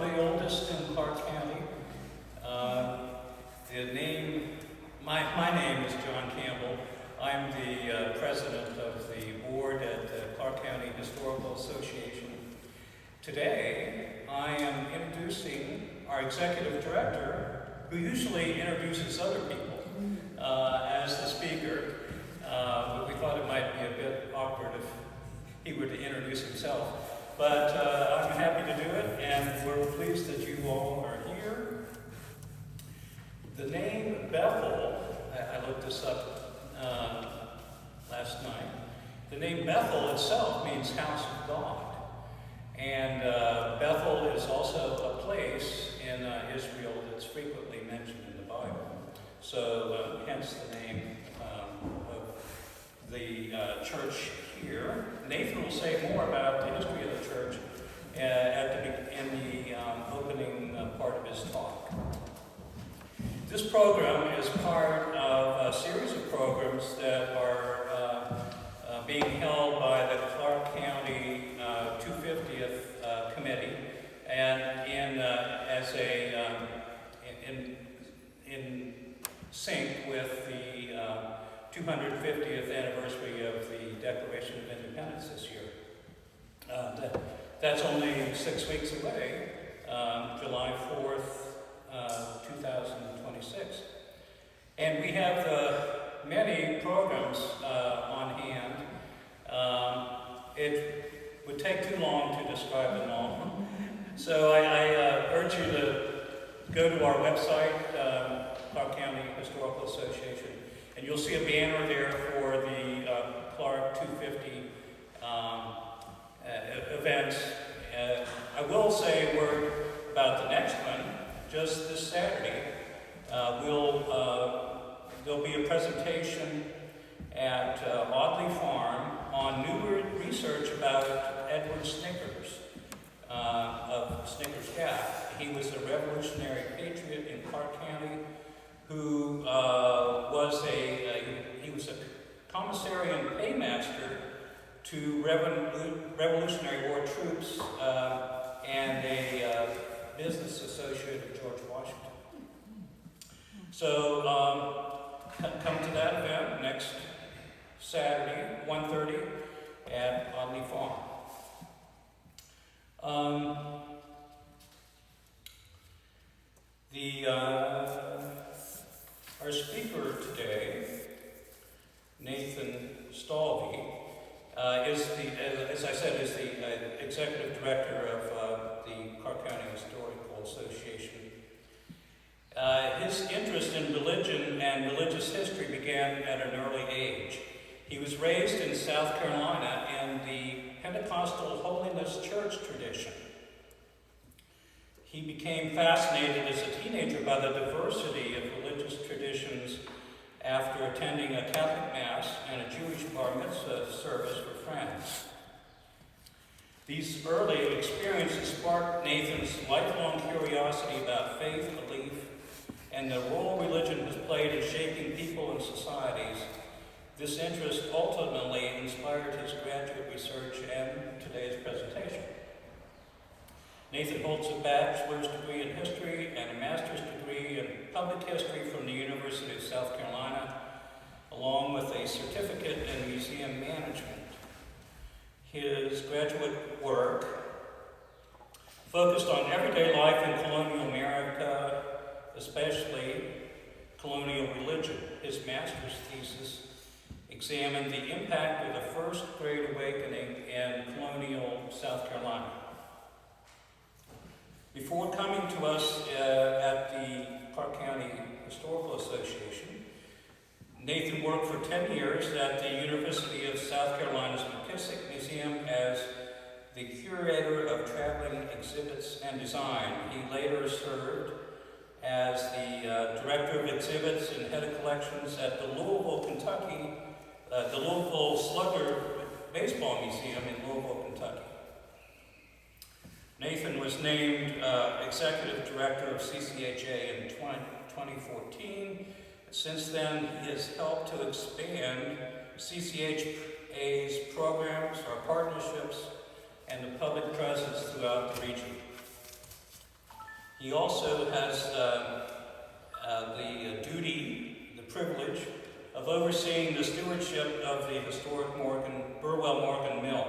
the oldest in Clark County. My name is John Campbell. I'm the president of the board at the Clark County Historical Association. Today, I am introducing our executive director, who usually introduces other people as the speaker, but we thought it might be a bit awkward if he were to introduce himself. But I'm happy to do it, and we're pleased that you all are here. The name Bethel, I looked this up last night. The name Bethel itself means house of God. And Bethel is also a place in Israel that's frequently mentioned in the Bible. So hence the name of the church here. Nathan will say more about the history of the church in the opening part of his talk. This program is part of a series of programs that are being held by the Clark County 250th Committee, and in sync with the 250th anniversary of the Declaration of Independence this year. That's only 6 weeks away, July 4th, 2026. And we have many programs on hand. It would take too long to describe them all. So I urge you to go to our website, Clark County Historical Association, and you'll see a banner there for the Clark 250 events. I will say a word about the next one. Just this Saturday, there'll be a presentation at Audley Farm on new research about Edward Snickers of Snickers Gap. He was a revolutionary patriot in Clark County who was a commissary and paymaster to Revolutionary War troops and a business associate of George Washington. So come to that event next Saturday, 1:30 at Audley Farm. Our speaker today, Nathan Stalvey, as I said, is the executive director of the Clark County Historical Association. His interest in religion and religious history began at an early age. He was raised in South Carolina in the Pentecostal Holiness Church tradition. He became fascinated as a teenager by the diversity of religious traditions after attending a Catholic Mass and a Jewish bar mitzvah service for friends. These early experiences sparked Nathan's lifelong curiosity about faith, belief, and the role religion has played in shaping people and societies. This interest ultimately inspired his graduate research and today's presentation. Nathan holds a bachelor's degree in history and a master's degree in public history from the University of South Carolina, along with a certificate in museum management. His graduate work focused on everyday life in colonial America, especially colonial religion. His master's thesis examined the impact of the First Great Awakening in colonial South Carolina. Before coming to us at the Clark County Historical Association, Nathan worked for 10 years at the University of South Carolina's McKissick Museum as the curator of traveling exhibits and design. He later served as the director of exhibits and head of collections at the Louisville Slugger Baseball Museum in Louisville, Kentucky. Nathan was named executive director of CCHA in 2014. Since then, he has helped to expand CCHA's programs, our partnerships, and the public presence throughout the region. He also has the duty, the privilege, of overseeing the stewardship of the historic Burwell Morgan Mill.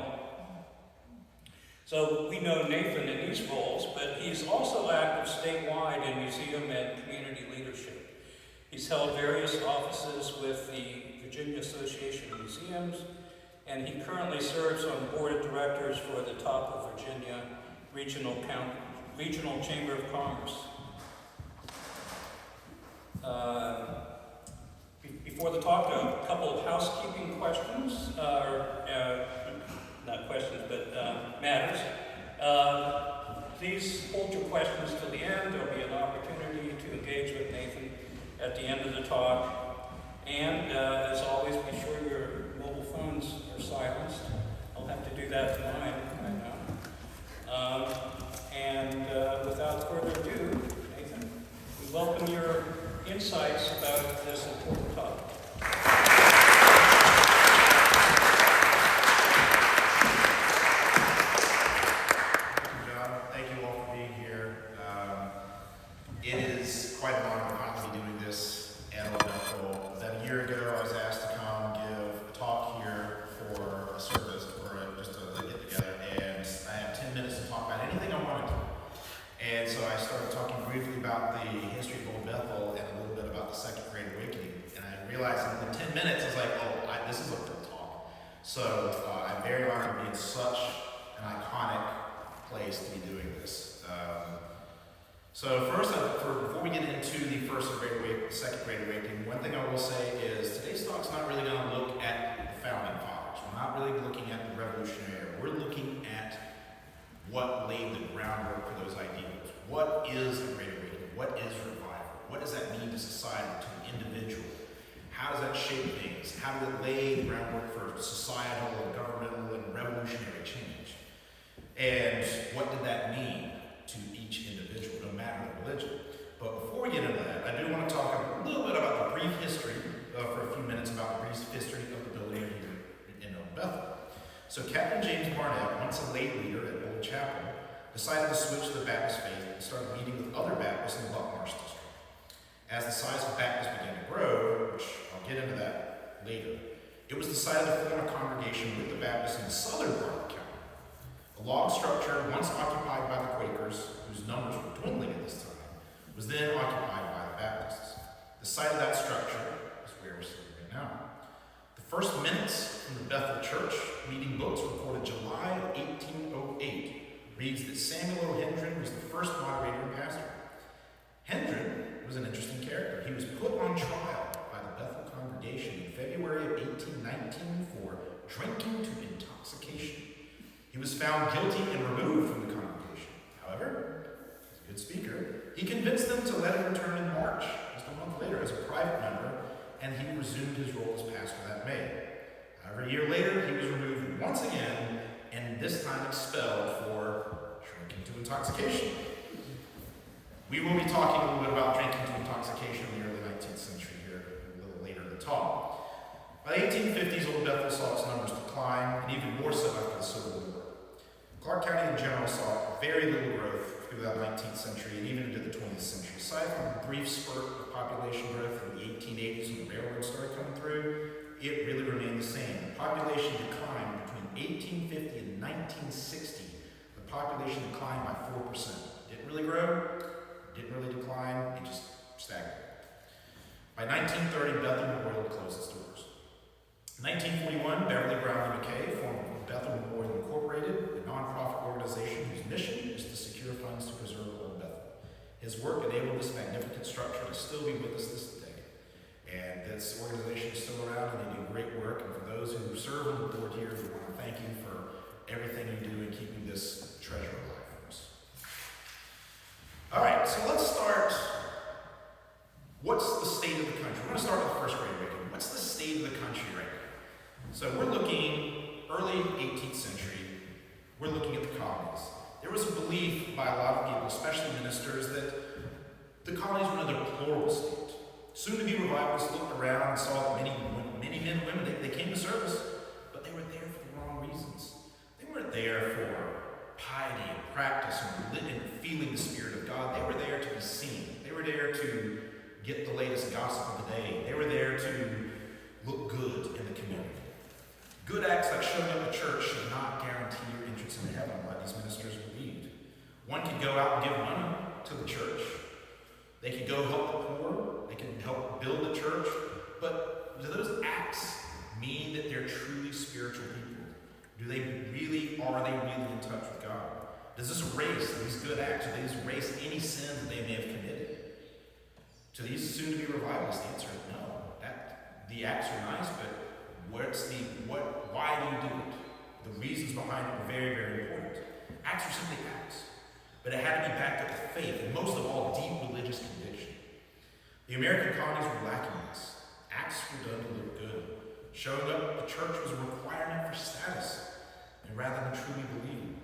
So we know Nathan in these roles, but he's also active statewide in museum and community leadership. He's held various offices with the Virginia Association of Museums, and he currently serves on the board of directors for the Top of Virginia Regional Chamber of Commerce. Before the talk, a couple of housekeeping questions, not questions, but matters. Please hold your questions till the end. There'll be an opportunity to engage with Nathan at the end of the talk. And as always, be sure your mobile phones are silenced. I'll have to do that tonight, I know. Without further ado, Nathan, we welcome your insights about this important topic. It is quite an honor to finally be doing this at Old Bethel. About a year ago, I was asked to come give a talk here for a service, or just a get together, and I have 10 minutes to talk about anything I wanted to. And so I started talking briefly about the history of Old Bethel and a little bit about the Second Great Awakening. And I realized in 10 minutes, I was like, this is a full talk. So I'm very honored to be in such an iconic place to be doing this. So first, before we get into the Second Great Awakening, one thing I will say is today's talk's not really going to look at the founding fathers. We're not really looking at the Revolutionary Era. We're looking at what laid the groundwork for those ideals. What is the Great Awakening? What is revival? What does that mean to society, to an individual? How does that shape things? How did it lay the groundwork for societal and governmental and revolutionary change? And what did that mean to each individual, no matter the religion? But before we get into that, I do want to talk a little bit about the brief history, for a few minutes about the brief history of the building here in Old Bethel. So Captain James Barnett, once a lay leader at Old Chapel, decided to switch to the Baptist faith and started meeting with other Baptists in the Buckmarsh district. As the size of Baptists began to grow, which I'll get into that later, it was decided to form a congregation with the Baptists in the southern part of the county. A log structure once occupied by the Quakers, whose numbers were dwindling at this time, was then occupied by the Baptists. The site of that structure is where we're sitting right now. The first minutes from the Bethel Church meeting books recorded July of 1808 reads that Samuel O. Hendren was the first moderator and pastor. Hendren was an interesting character. He was put on trial by the Bethel congregation in February of 1819 for drinking to intoxication. He was found guilty and removed from the congregation. However, as a good speaker, he convinced them to let him return in March, just a month later, as a private member, and he resumed his role as pastor that May. However, a year later, he was removed once again, and this time expelled for drinking to intoxication. We will be talking a little bit about drinking to intoxication in the early 19th century here, a little later in the talk. By the 1850s, Old Bethel saw its numbers decline, and even more so after the Civil War. Clark County in general saw very little growth through that 19th century and even into the 20th century. Aside from a brief spurt of population growth in the 1880s when the railroad started coming through, it really remained the same. The population declined between 1850 and 1960. The population declined by 4%. Didn't really grow, didn't really decline, it just stagnated. By 1930, Bethel Memorial closed its doors. In 1941, Beverly Brown McKay formed Bethel Memorial Incorporated, a nonprofit organization whose mission is to secure funds to preserve Old Bethel. His work enabled this magnificent structure to still be with us this day. And this organization is still around, and they do great work. And for those who serve on the board here, we want to thank you for everything you do in keeping this treasure alive for us. All right, so let's start. What's the state of the country? We're going to start with the First Great Awakening. What's the state of the country right now? So we're looking early 18th century. We're looking at the colonies. There was a belief by a lot of people, especially ministers, that the colonies were in a deplorable state. Soon-to-be revivalists looked around and saw that many men and women, they came to service, but they were there for the wrong reasons. They weren't there for piety and practice and living and feeling the Spirit of God. They were there to be seen. They were there to get the latest gossip of the day. They were there to look good in the community. Good acts like showing up at church should not guarantee your entrance into heaven, like these ministers believed. One could go out and give money to the church. They could go help the poor. They could help build the church. But do those acts mean that they're truly spiritual people? Are they really in touch with God? Does this erase these good acts? Do these erase any sins that they may have committed? To these soon-to-be revivalists, the answer is no. The acts are nice, but why do you do it? The reasons behind it were very, very important. Acts were simply acts, but it had to be backed up with faith, and most of all, deep religious conviction. The American colonies were lacking this. Acts were done to look good. Showing up at the church was a requirement for status, and rather than truly believing.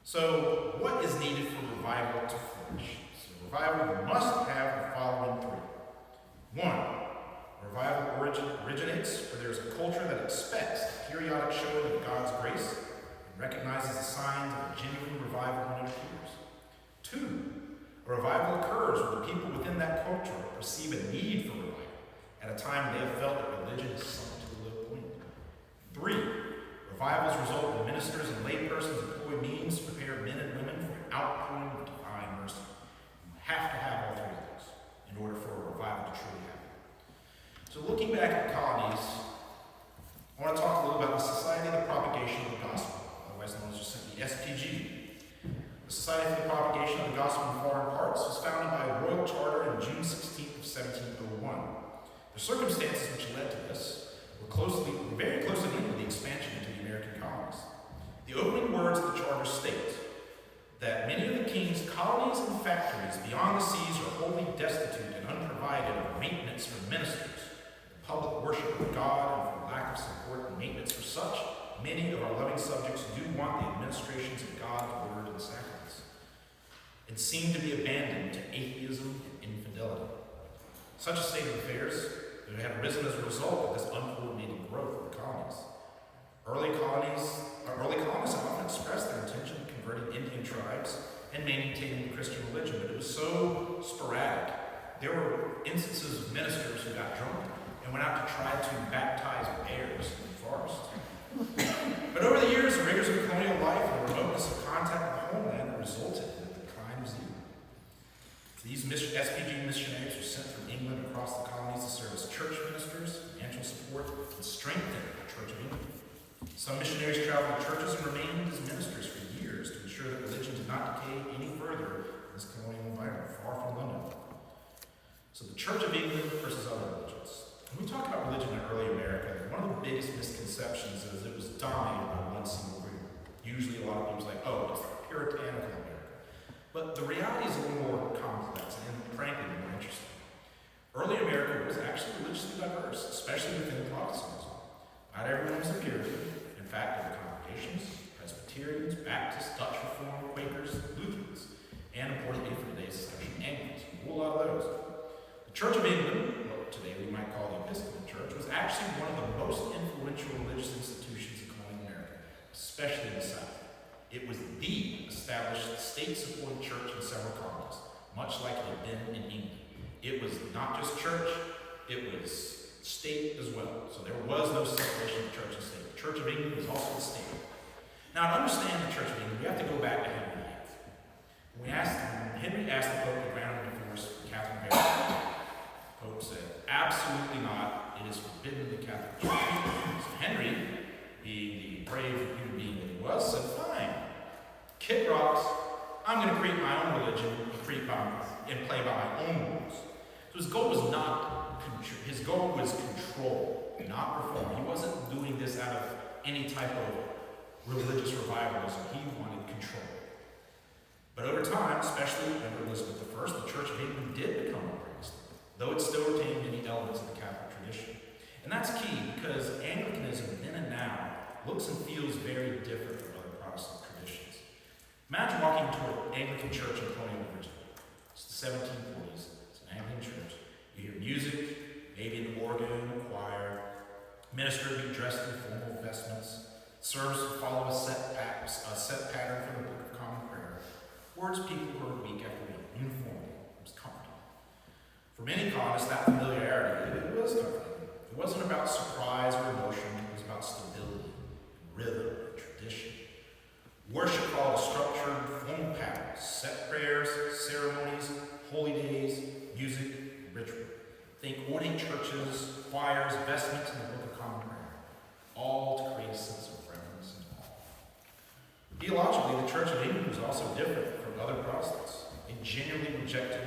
So, what is needed for revival to flourish? So, revival must have the following three. One, revival originates where there is a culture that expects the periodic showing of God's grace and recognizes the signs of a genuine revival when it appears. Two, a revival occurs when the people within that culture perceive a need for revival at a time they have felt that religion is sunk to a low point. Three, revivals result when ministers and laypersons employ means to prepare men and women for an outpouring of divine mercy. You have to have all three of those in order for a revival to truly happen. So looking back at colonies, I want to talk a little about the Society of the Propagation of the Gospel, otherwise known as just simply SPG. The Society for the Propagation of the Gospel in Foreign Parts was founded by a royal charter on June 16th of 1701. The circumstances which led to this were very closely linked with the expansion into the American colonies. The opening words of the charter state that many of the king's colonies and factories beyond the seas are wholly destitute and unprovided of maintenance for ministers, public worship of God, and for lack of support and maintenance for such, many of our loving subjects do want the administrations of God's word and sacraments. It seemed to be abandoned to atheism and infidelity. Such a state of affairs had arisen as a result of this uncoordinated growth of the colonies. Early colonists have often expressed their intention of converting Indian tribes and maintaining the Christian religion, but it was so sporadic. There were instances of ministers who got drunk and went out to try to baptize bears in the forest. But over the years, the rigors of colonial life and the remoteness of contact with the homeland resulted in the decline of zeal. These SPG missionaries were sent from England across the colonies to serve as church ministers, financial support, and strengthen the Church of England. Some missionaries traveled to churches and remained as ministers for years to ensure that religion did not decay any further in this colonial environment, far from London. So the Church of England versus other religions. When we talk about religion in early America, one of the biggest misconceptions is it was dominated by one single group. Usually a lot of people say, oh, it's puritanical America. But the reality is a little more complex and frankly more interesting. Early America was actually religiously diverse, especially within Protestantism. Not everyone was a Puritan. In fact, there were congregations, Presbyterians, Baptists, Dutch Reformed, Quakers, Lutherans, and importantly for today's discussion, Anglicans. A whole lot of those. The Church of England, what today we might call the Episcopal Church, was actually one of the most influential religious institutions in colonial America, especially in the South. It was the established state-supported church in several colonies, much like it had been in England. It was not just church, it was state as well. So there was no separation of church and state. The Church of England was also the state. Now, to understand the Church of England, we have to go back to Henry VIII. When Henry asked the Pope to grant him divorce from Catherine Barry, the Pope said, absolutely not. It is forbidden in the Catholic Church. So Henry, being the brave human being that he was, said, fine. Kick rocks. I'm going to create my own religion and play by my own rules. So his goal was control, not reform. He wasn't doing this out of any type of religious revivalism. He wanted control. But over time, especially under Elizabeth I, the Church of England did become a Protestant, though it still retained many elements of the Catholic tradition. And that's key because Anglicanism then and now looks and feels very different from other Protestant traditions. Imagine walking to an Anglican church in colonial Virginia. It's the 1740s. It's an Anglican church. You hear music, maybe an organ, choir. Minister would be dressed in formal vestments. Service would follow a set pattern from the Book of Common towards people who are week after week. Uniformity. It was comforting. For many colonists, that familiarity, it was comforting. It wasn't about surprise or emotion. It was about stability, rhythm, and tradition. Worship followed structured, formal patterns, set prayers, ceremonies, holy days, music, ritual. Think ordained churches, choirs, vestments, and the Book of Common Prayer, all to create a sense of reverence and awe. Theologically, the Church of England was also different from other Protestants. They genuinely rejected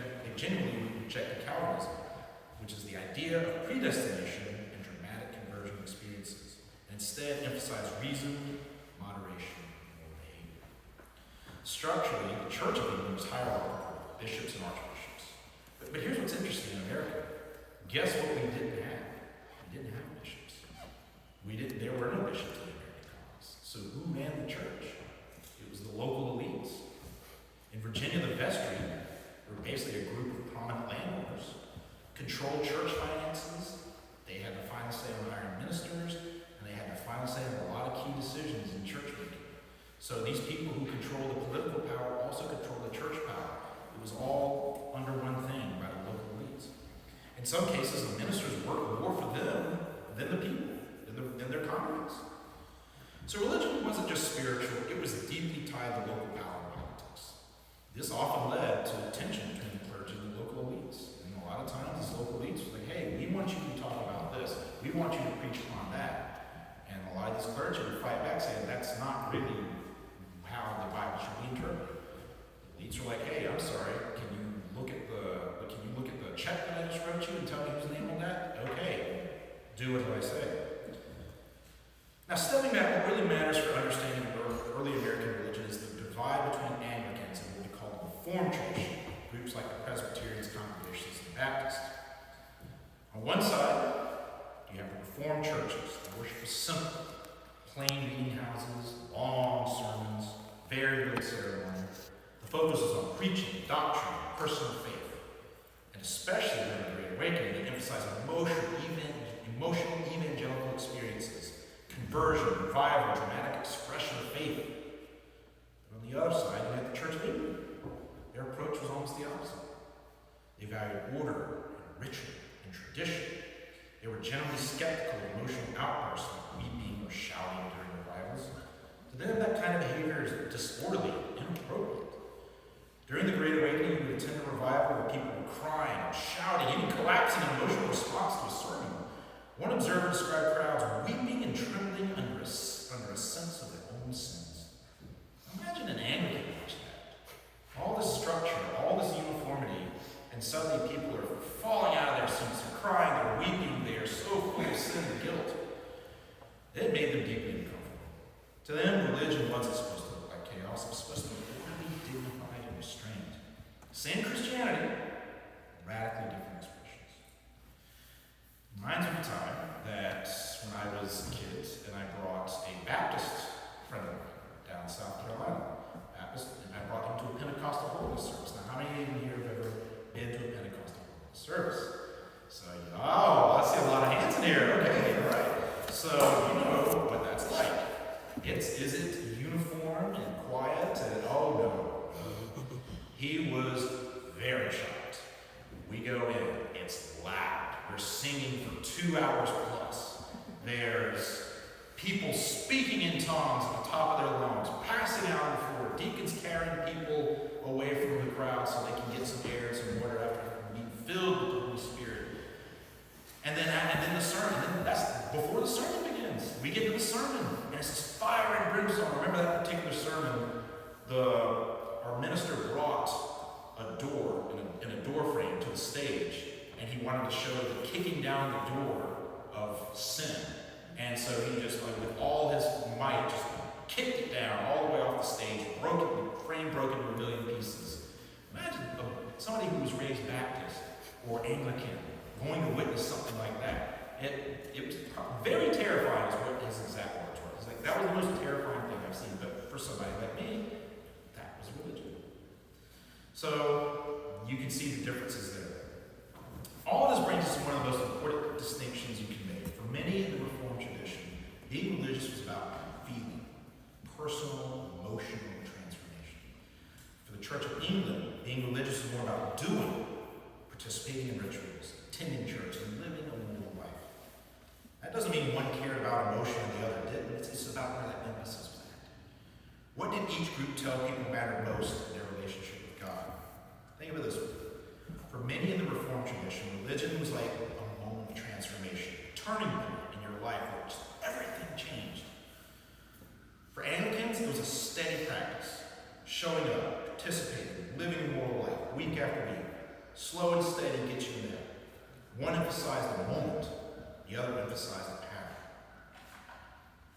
Calvinism, which is the idea of predestination and dramatic conversion experiences, and instead emphasized reason, moderation, and moral behavior. Structurally, the Church of England was hierarchical, bishops and archbishops. But here's what's interesting in America. Guess what we didn't have? We didn't have bishops. There were no bishops in the American colonies. So who ran the church? It was the local elites. In Virginia, the vestry were basically a group of prominent landowners, controlled church finances. They had the final say on hiring ministers, and they had the final say on a lot of key decisions in church making. So these people who control the political power also control the church power. It was all under one thing by the local elites. In some cases, the ministers worked more for them than the people, than their congregants. So religion wasn't just spiritual, it was deeply tied to local power and politics. This often led to tension between the clergy and the local elites. And a lot of times, these local elites were like, hey, we want you to talk about this. We want you to preach on that. And a lot of these clergy would fight back saying, that's not really how the Bible should be interpreted. The elites were like, hey, I'm sorry, can you look at the check that I just wrote you and tell me whose name on that? Okay, do what I say. Now, stepping back, what really matters for understanding early American religion is the divide between Anglicans and what we call the Reformed tradition, groups like the Presbyterians, Congregations, and Baptists. On one side, you have the Reformed churches. The worship is simple, plain meeting houses, long sermons, very little ceremony. The focus is on preaching, doctrine, personal faith. Especially during the Great Awakening, they emphasize emotional evangelical experiences, conversion, revival, dramatic expression of faith. But on the other side, you have the Church of England. Their approach was almost the opposite. They valued order and ritual and tradition. They were generally skeptical of emotional outbursts like weeping or shouting during revivals. To them, that kind of behavior is disorderly and inappropriate. During the Great Awakening, you would attend a revival where people were crying and shouting, even collapsing in emotional response to a sermon. One observer described crowds weeping and trembling under a sense of their own sins. Imagine an Anglican watching that. All this structure, all this uniformity, and suddenly people are falling out of their seats, they're crying, they're weeping, they are so full of sin and guilt. It made them deeply uncomfortable. To them, religion wasn't supposed to look like chaos, it was supposed to be orderly, dignified, and restrained. Same Christianity, radically different expressions. Reminds me of a time that when I was a kid and I brought a Baptist friend of mine down in South Carolina. And I brought him to a Pentecostal holiness service. Now, how many of you here have ever been to a Pentecostal holiness service? So, I see a lot of hands in here. Okay, all right. So, you know what that's like. Is it uniform and quiet? And oh no. He was very shocked. We go in, it's loud. We're singing for 2 hours plus. There's people speaking in tongues at the top of their lungs, passing out on the floor, deacons carrying people away from the crowd so they can get some air and some water after being filled with the Holy Spirit. And then the sermon, that's before the sermon begins. We get to the sermon, and it's this fire and brimstone. Remember that particular sermon, our minister brought a door in a door frame to the stage, and he wanted to show the kicking down the door of sin. And so he just, with all his might, just kicked it down all the way off the stage, the frame broke into a million pieces. Imagine somebody who was raised Baptist or Anglican going to witness something like that. It was very terrifying is what his exact words were. He's like, that was the most terrifying thing I've seen, but for somebody like me, that was religion. So you can see the differences there. All of this brings us to one of the most important distinctions you can make. For many in the Reformed tradition, being religious was about feeling, personal, emotional transformation. For the Church Church of England, being religious was more about doing, participating in rituals, attending church, and living a moral life. That doesn't mean one cared about emotion and the other didn't. It's about where that emphasis was at. What did each group tell people mattered most in their relationship with God? Think of it this way. For many in the Reformed tradition, religion was like a moment of transformation, a turning point in your life where just everything changed. For Anglicans, it was a steady practice, showing up, participating, living a moral life, week after week. Slow and steady gets you there. One emphasized the moment, the other emphasized the pattern.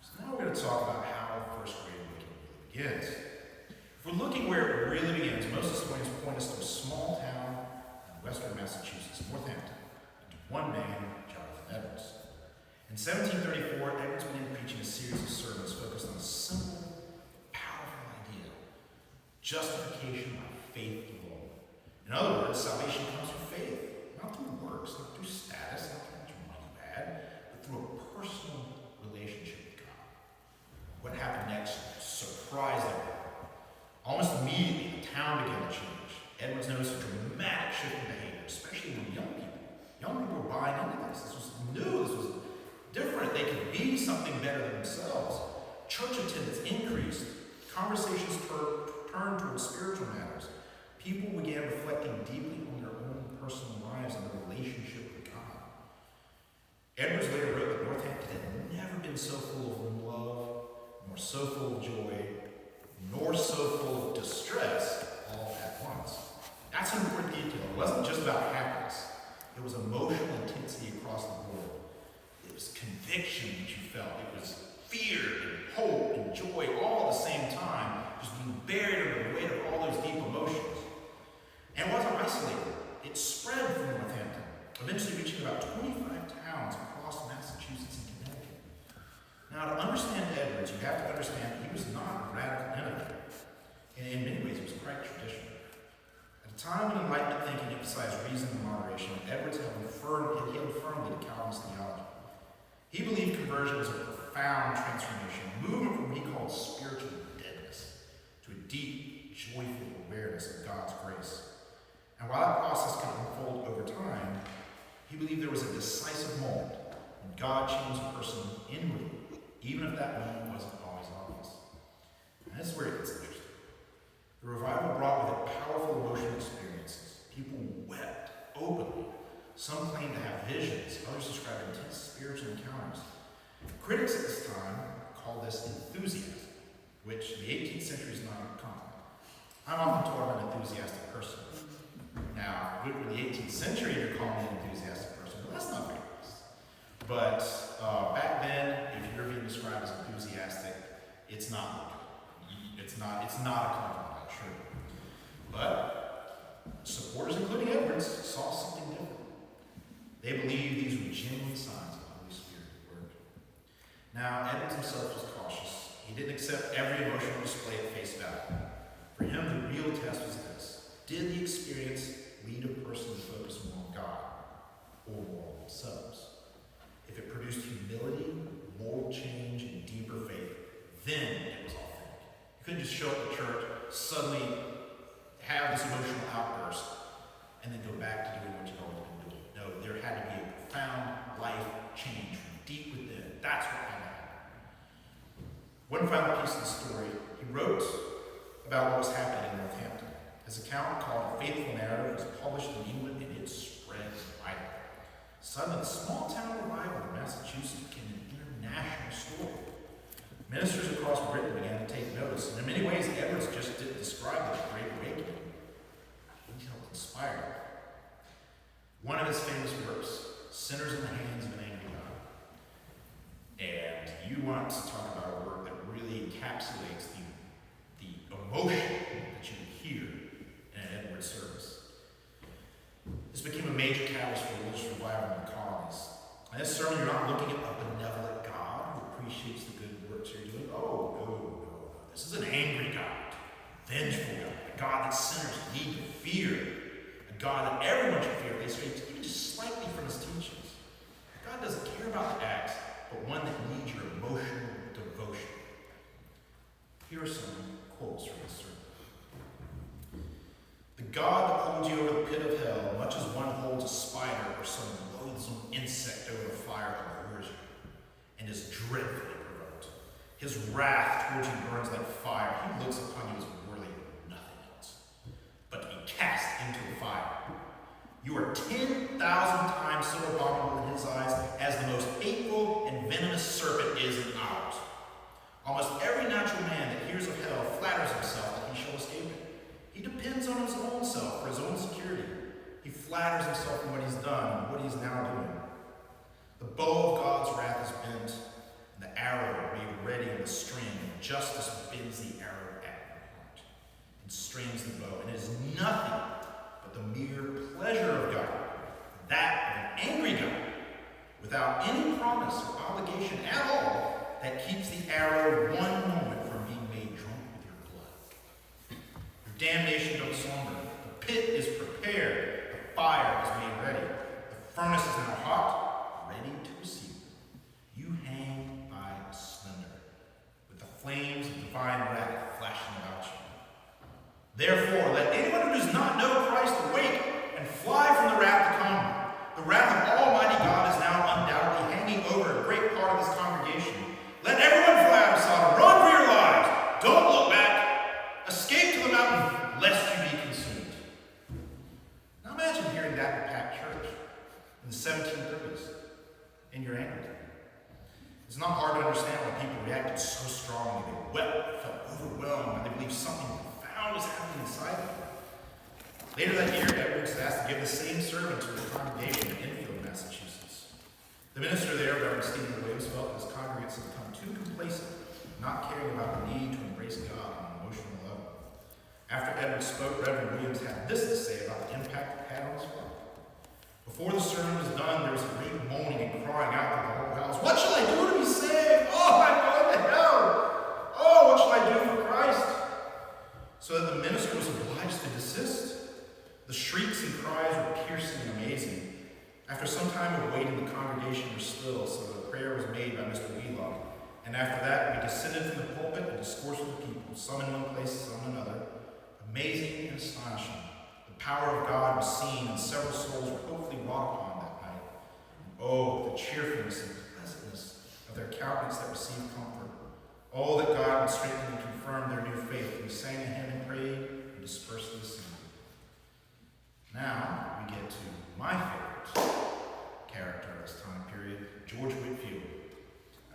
So now we're going to talk about how first grade awakening really begins. If we're looking where it really begins, most historians point us to a small town in western Massachusetts, Northampton, and to one man, Jonathan Edwards. In 1734, Edwards began preaching a series of sermons focused on a simple, powerful idea: justification by faith alone. In other words, salvation comes through faith, not through works, not through status, not through how much money you had, but through a personal relationship with God. What happened next surprised everyone. Almost immediately, the town began to change. Edwards noticed a dramatic shift in behavior, especially among young people. Young people were buying into this. This was new. This was different. They could be something better than themselves. Church attendance increased. Conversations turned towards spiritual matters. People began reflecting deeply on their own personal lives and their relationship with God. Edwards later wrote that Northampton had never been so full of love, nor so full of joy, nor so full of distress all at once. That's an important detail. It wasn't just about happiness. It was emotional intensity across the board. It was conviction that you felt. It was fear and hope and joy all at the same time, just being buried under the weight of all those deep emotions. And it wasn't isolated. It spread from Northampton, eventually reaching about 25 towns across Massachusetts and Connecticut. Now, to understand Edwards, you have to understand he was not a radical innovator. And in many ways, he was quite traditional. At a time when Enlightenment thinking emphasized reason and moderation, Edwards held firmly to Calvinist theology. He believed conversion was a profound transformation, moving from what he called spiritual deadness to a deep, joyful awareness of God's grace. And while that process could unfold over time, he believed there was a decisive moment when God changed a person inwardly, even if that moment wasn't always obvious. And this is where it gets interesting. The revival brought with it powerful emotional experiences. People wept openly. Some claimed to have visions. Others described intense spiritual encounters. Critics at this time call this enthusiasm, which in the 18th century is not uncommon. I'm often told I'm an enthusiastic person. Now, in the 18th century, you're calling me an enthusiastic person, but that's not very nice. But back then, if you're being described as enthusiastic, it's not good. It's not a compliment, I'm sure. But supporters, including Edwards, saw something different. They believed these were genuine signs of the Holy Spirit at work. Now, Edwards himself was cautious. He didn't accept every emotional display at face value. For him, the real test was this: did the experience lead a person to focus more on God or more on themselves? If it produced humility, moral change, and deeper faith, then it was authentic. You couldn't just show up at church, suddenly have this emotional outburst, and then go back to doing what you've always been doing. No, there had to be a profound life change from deep within. That's what had to happen. One final piece of the story, he wrote about what was happening in Northampton. His account, called A Faithful Narrative, was published in England and it spread widely. Suddenly, the small town revival in Massachusetts became an international story. Ministers across Britain began to take notice, and in many ways, Edwards just didn't describe the Great Awakening. He helped inspire it. One of his famous works, Sinners in the Hands of an Angry God. And you want to talk about a work that really encapsulates the emotion that you hear in an Edwards service. This became a major catalyst for religious revival in the colonies. In this sermon, you're not looking at a benevolent God who appreciates the good works you're doing. Oh, no. This is an angry God, vengeful God, a God that sinners need to fear, a God that everyone should fear. They stray even just slightly from his teachings. God doesn't care about the acts, but one that needs your emotional devotion. Here are some quotes from this sermon. God that holds you over the pit of hell, much as one holds a spider or some loathsome insect over a fire that lures you, and is dreadfully provoked. His wrath towards you burns like fire. He looks upon you as worthy of nothing else, but to be cast into the fire. You are 10,000 times so abominable in his eyes as the most hateful and venomous serpent is in ours. Almost every natural man that hears of hell flatters himself that he shall escape it. He depends on his own self for his own security. He flatters himself in what he's done and what he's now doing. The bow of God's wrath is bent, and the arrow made ready on the string, and justice bends the arrow at your heart, and strings the bow, and it is nothing but the mere pleasure of God, that of an angry God, without any promise or obligation at all, that keeps the arrow one moment from being made drunk with your blood. Your damnation don't slumber. The pit is prepared. The fire is made ready. The furnace is now hot, ready to receive you. You hang by a slender, with the flames of divine wrath flashing about you. Therefore, let anyone who does not know Christ awake and fly from the wrath to come. The wrath of Almighty God is now undoubtedly hanging over a great part of this congregation. Let everyone fly out of Sodom. Run for your lives. Don't look back. Escape to the mountain, lest you be consumed. Now imagine hearing that in a packed church in the 1730s, and you're angry. It's not hard to understand why people reacted so strongly. They wept, they felt overwhelmed, and they believed something profound was happening inside them. Later that year, Edwards was asked to give the same sermon to his congregation in Enfield, Massachusetts. The minister there, Reverend Stephen Williams, felt his congregants had become too complacent, not caring about the need to embrace God on an emotional level. After Edwards spoke, Reverend Williams had this to say about the impact it had on his flock. Before the sermon was done, there was a great moaning and crying out from the whole house. What shall I do to be saved? Oh, I'm going to hell! Oh, what shall I do for Christ? So that the minister was obliged to desist. The shrieks and cries were piercing and amazing. After some time of waiting, the congregation was still, so the prayer was made by Mr. Wheelock. And after that, we descended from the pulpit and discoursed with the people, some in one place, some in another. Amazing and astonishing. The power of God was seen, and several souls were hopefully wrought upon that night. And oh, the cheerfulness and pleasantness of their countenance that received comfort. Oh, that God would strengthen and confirm their new faith. We sang a hymn and prayed and dispersed the assembly. Now we get to my favorite character of this time period, George Whitefield,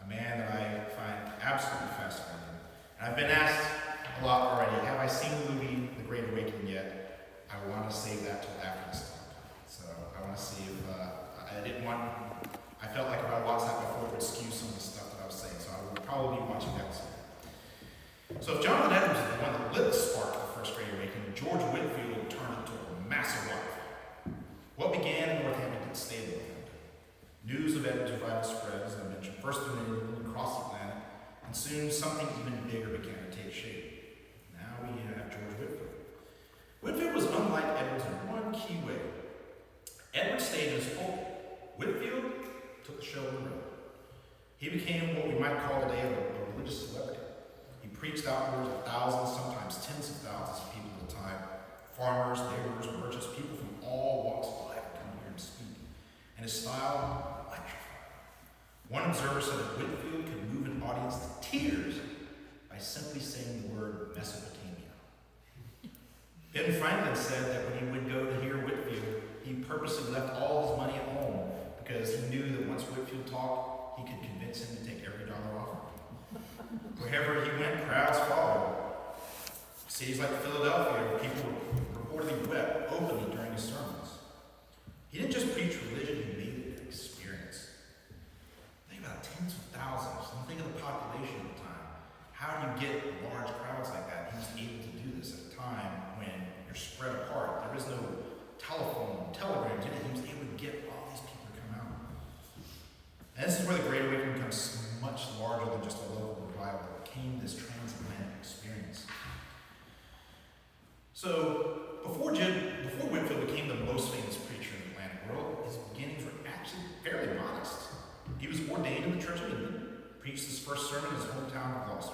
a man that I find absolutely fascinating. And I've been asked a lot already, have I seen the movie The Great Awakening yet? I want to save that till after this talk. So I want to see if, I felt like if I watched that before, it would skew some of the stuff that I was saying. So I will probably be watching that soon. So if Jonathan Edwards is the one that lit the spark of the First Great Awakening, George Whitefield turned into a massive wildfire. What began in Northampton stayed in Northampton. News of Edwards' revival spread, as I mentioned, first in England, across the Atlantic, and soon something even bigger began to take shape. Now we have George Whitefield. Whitefield was unlike Edwards in one key way. Edwards stayed in his pulpit. Whitefield took the show on the road. He became what we might call today a religious celebrity. He preached outwards of thousands, sometimes tens of thousands of people at a time. Farmers, laborers, merchants, people from all walks of life would come to hear him speak. And his style electrified. One observer said that Whitefield could move an audience to tears by simply saying the word Mesopotamia. Ben Franklin said that when he would go to hear Whitefield, he purposely left all his money at home because he knew that once Whitefield talked, he could convince him to take every dollar off him. Wherever he went, crowds followed. Cities like Philadelphia, where people reportedly wept openly during his sermons. He didn't just preach religion, he made it an experience. Think about tens of thousands. And think of the population at the time. How do you get large crowds like that? He was able to do this at a time when you're spread apart. There is no telephone, telegrams, anything. He was able to get all these people to come out. And this is where the Great Awakening becomes much larger than just a local revival. It became this transatlantic experience. So, before Whitefield became the most famous preacher in the Atlantic world, his beginnings were actually fairly modest. He was ordained in the Church of England, preached his first sermon in his hometown of Gloucester.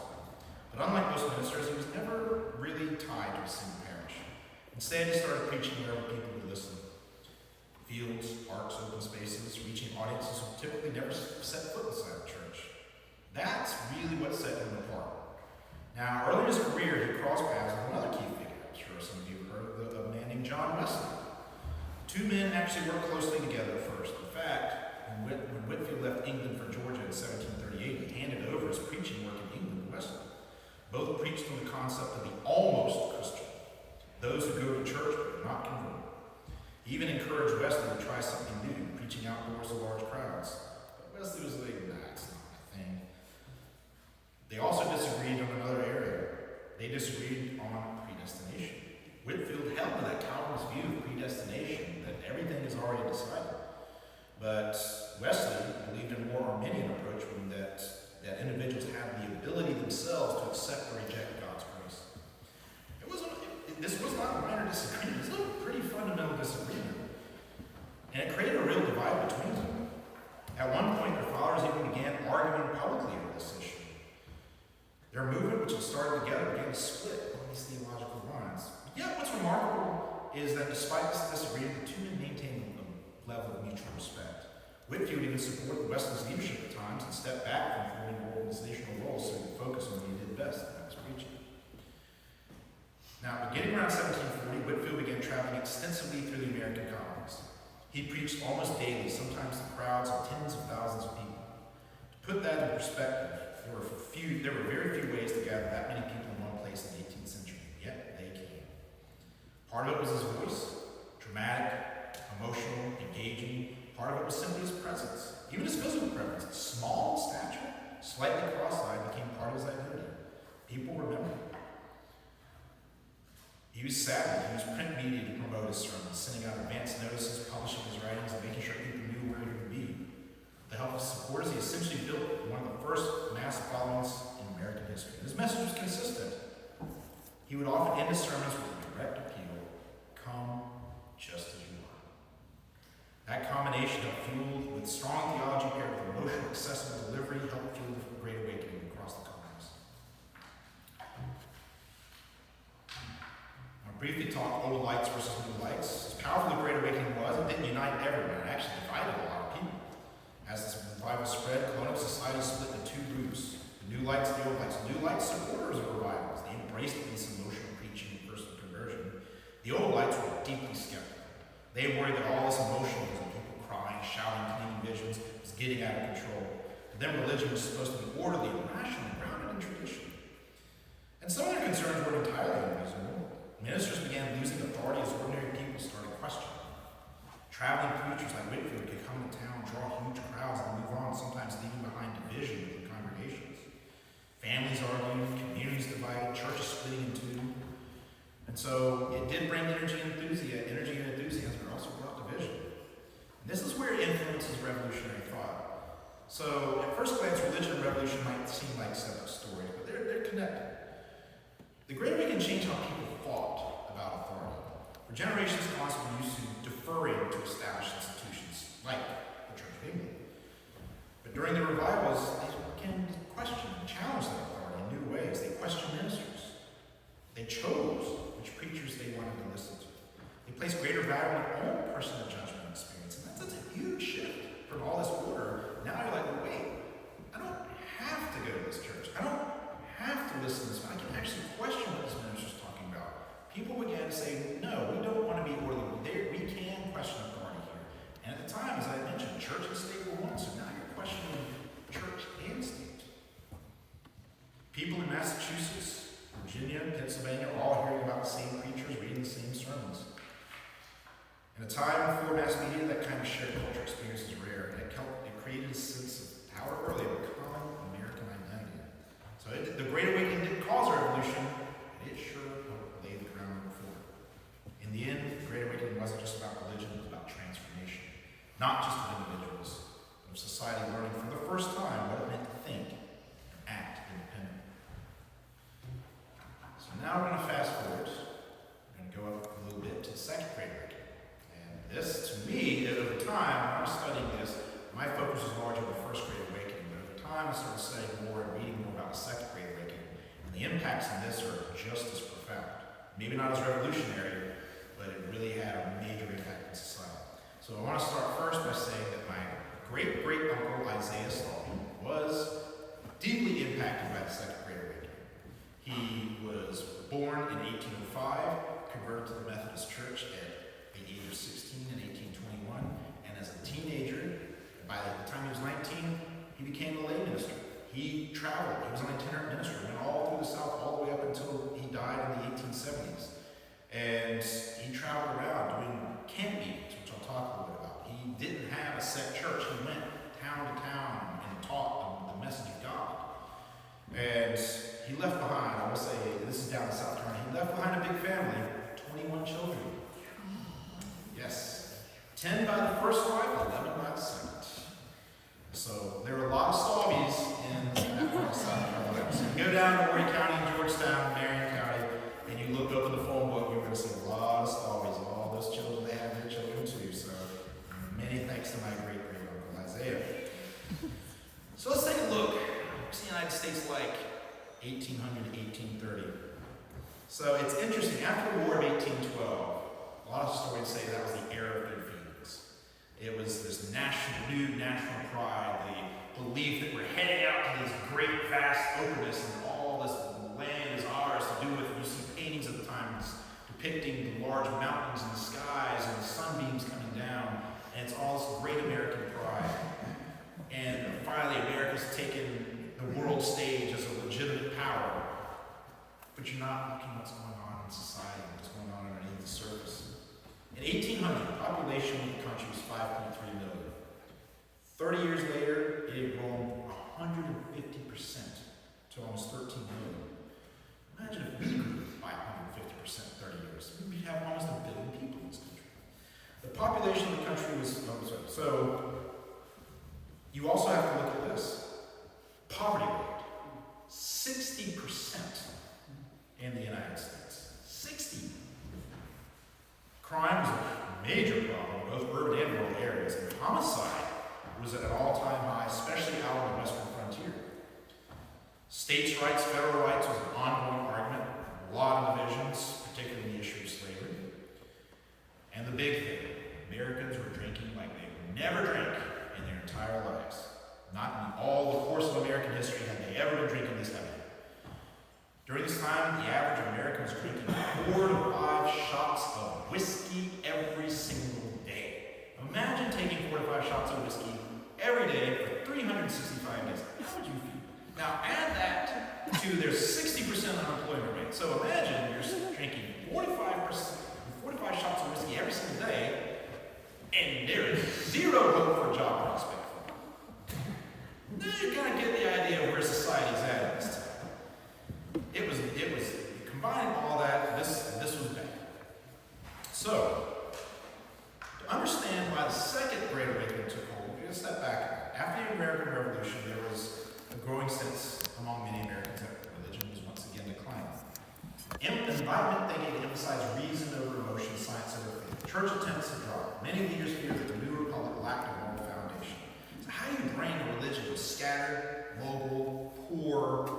But unlike most ministers, he was never really tied to a single parish. Instead, he started preaching wherever people would listen. Fields, parks, open spaces, reaching audiences who typically never set foot inside the church. That's really what set him apart. Now, early in his career, he crossed paths with another key figure. I'm sure some of you have heard of a man named John Wesley. Two men actually worked closely together at first. In fact, when Whitefield left England for Georgia in 1738, he handed over his preaching work in England to Wesley. Both preached on the concept of the almost Christian, those who go to church but are not converted. He even encouraged Wesley to try something new, preaching outdoors to large crowds. But Wesley was like, nah, it's not my thing. They also disagreed on another area. They disagreed on predestination. Whitefield held to that Calvinist view of predestination, that everything is already decided. But Wesley believed in a more Arminian approach, when that individuals have the ability themselves to accept or reject God's grace. This was not a minor disagreement. It was a pretty fundamental disagreement. And it created a real divide between them. At one point, their followers even began arguing publicly over this issue. Their movement, which had started together, began to split on these theological lines. Yet what's remarkable is that despite this disagreement, the two men maintained a level of mutual respect. Whitefield even supported Wesley's leadership at times and stepped back from forming organizational roles so he could focus on what he did best, and that was preaching. Now, beginning around 1740, Whitefield began traveling extensively through the American colonies. He preached almost daily, sometimes to crowds of tens of thousands of people. To put that in perspective, there were very few ways to gather that many people in one place in the 18th century, yet they came. Part of it was his voice, dramatic, emotional, engaging. Part of it was simply his presence, even his physical presence. Small in stature, slightly cross-eyed, became part of his identity. People remembered him. He was savvy. He used print media to promote his sermons, sending out advance notices, publishing his writings, and making sure people knew where he would be. With the help of his supporters, he essentially built one of the first mass followings in American history. His message was consistent. He would often end his sermons with a direct appeal: come just as you are. That combination of fueled with strong theology paired with emotional, accessible delivery helped fuel the Great Awakening across the colonies. I'll briefly talk old lights versus new lights. As powerful the Great Awakening was, it didn't unite everyone. It actually divided a lot of people. As this revival spread, colonial society split into two groups: the new lights, the old lights. The new lights supporters of revivals. They embraced this emotional preaching and personal conversion. The old lights were deeply skeptical. They worried that all this emotionalism, people crying, shouting, cleaning visions, was getting out of control. For them, religion was supposed to be orderly and rational, grounded in tradition. And some of their concerns were entirely unreasonable. Ministers began losing authority as ordinary people started questioning. Traveling preachers like Whitefield could come to town, draw huge crowds, and move on, sometimes leaving behind division within congregations. Families argued, communities divided, churches splitting in two. And so it did bring energy and enthusiasm, but also brought division. And this is where it influences revolutionary thought. So at first glance, religion and revolution might seem like separate stories, but they're connected. The Great Awakening changed how people thought about authority. For generations, colonists were used to deferring to established institutions like the Church of England. But during the revivals, they began to question and challenge that authority in new ways. They questioned ministers. They chose which preachers they wanted to listen to. They placed greater value on their own personal judgment and experience. And that's a huge shift from all this order. Now you're like, well, wait, I don't have to go to this church. I don't have to listen to this. I can actually question what this minister's talking about. People began to say, no, we don't want to be orderly. We can question authority here. And at the time, as I mentioned, church and state were one. So now you're questioning church and state. People in Massachusetts, Virginia, Pennsylvania, are all hearing about the same preachers, reading the same sermons. In a time before mass media, that kind of shared culture experience is rare, and it created a sense of power early of a common American identity. So the Great Awakening didn't cause a revolution, but it sure helped lay the groundwork for it. In the end, the Great Awakening wasn't just about religion, it was about transformation. Not just of individuals, but of society learning for the first time what it meant to think and act independently. So now we're going to fast forward. We're going to go up a little bit to the Second Great Awakening. And this, to me, over time, when I was studying this, my focus was largely on the First Great Awakening. But over time, I started studying more and reading more about the Second Great Awakening. And the impacts on this are just as profound. Maybe not as revolutionary, So I want to start first by saying that my great-great-uncle Isaiah Stalvey was deeply impacted by the Second Great Awakening. He was born in 1805, converted to the Methodist Church at the age of 16 in 1821, and as a teenager, by the time he was 19, he became a lay minister. He traveled. He was an itinerant minister, went all through the South, all the way up until he died in the 1870s. And he traveled around doing camp meetings, which I'll talk a little bit about. He didn't have a set church. He went town to town and taught the message of God. And he left behind, I will say, this is down in South Carolina, he left behind a big family, 21 children. Yes. 10 by the first wife, 11 by the second. So there were a lot of Stalveys in that part of South Carolina. So you go down to Horry County, Georgetown, Marion County, and you look up in the phone book, you're going to see a lot of Stalveys. All those children, they have their children too. So many thanks to my great-great-uncle Isaiah. So let's take a look. What's the United States like 1800 to 1830? So it's interesting. After the War of 1812, a lot of historians say that was the era of good feelings. It was this renewed national pride, the belief that we're heading out to this great, vast openness, and all this land is ours to do with. You see paintings of the times depicting the large mountains and the skies and the sunbeams coming down, and it's all this great American pride. And finally, America's taken the world stage as a legitimate power, but you're not looking at what's going on in society, what's going on underneath the surface. In 1800, the population of the country was 5.3 million. 30 years later, it had grown 150% to almost 13 million. Imagine if we grew by 150% in 30 years. We'd have almost 1 billion people in this country. The population of the country was, so you also have to look at this. Poverty rate, 60% in the United States. 60. Crime was a major problem in both urban and rural areas, and homicide was at an all-time high, especially out on the western frontier. States' rights, federal rights was an ongoing argument, a lot of divisions, particularly in the issue of slavery. And the big thing, Americans were drinking like they never drank in their entire lives. Not in all the course of American history had they ever been drinking this heavily. During this time, the average American was drinking 4 to 5 shots of whiskey every single day. Imagine taking 4 to 5 shots of whiskey every day for 365 days. How would you feel? Now add that to their 60% unemployment rate. So imagine you're drinking 4 to 5 shots of whiskey every single day, and there is zero hope for a job prospect. Now you kind of get the idea of where society's at in this time. It was combining all that, this was bad. So, to understand why the Second Great Awakening took hold, we're going to step back. After the American Revolution, there was a growing sense among many Americans that religion was once again declining. Enlightenment thinking emphasized reason over emotion, science over faith. Church attendance had dropped. Many leaders feared that the new republic lacked a moral foundation. So how do you bring a religion to a scattered, mobile, poor,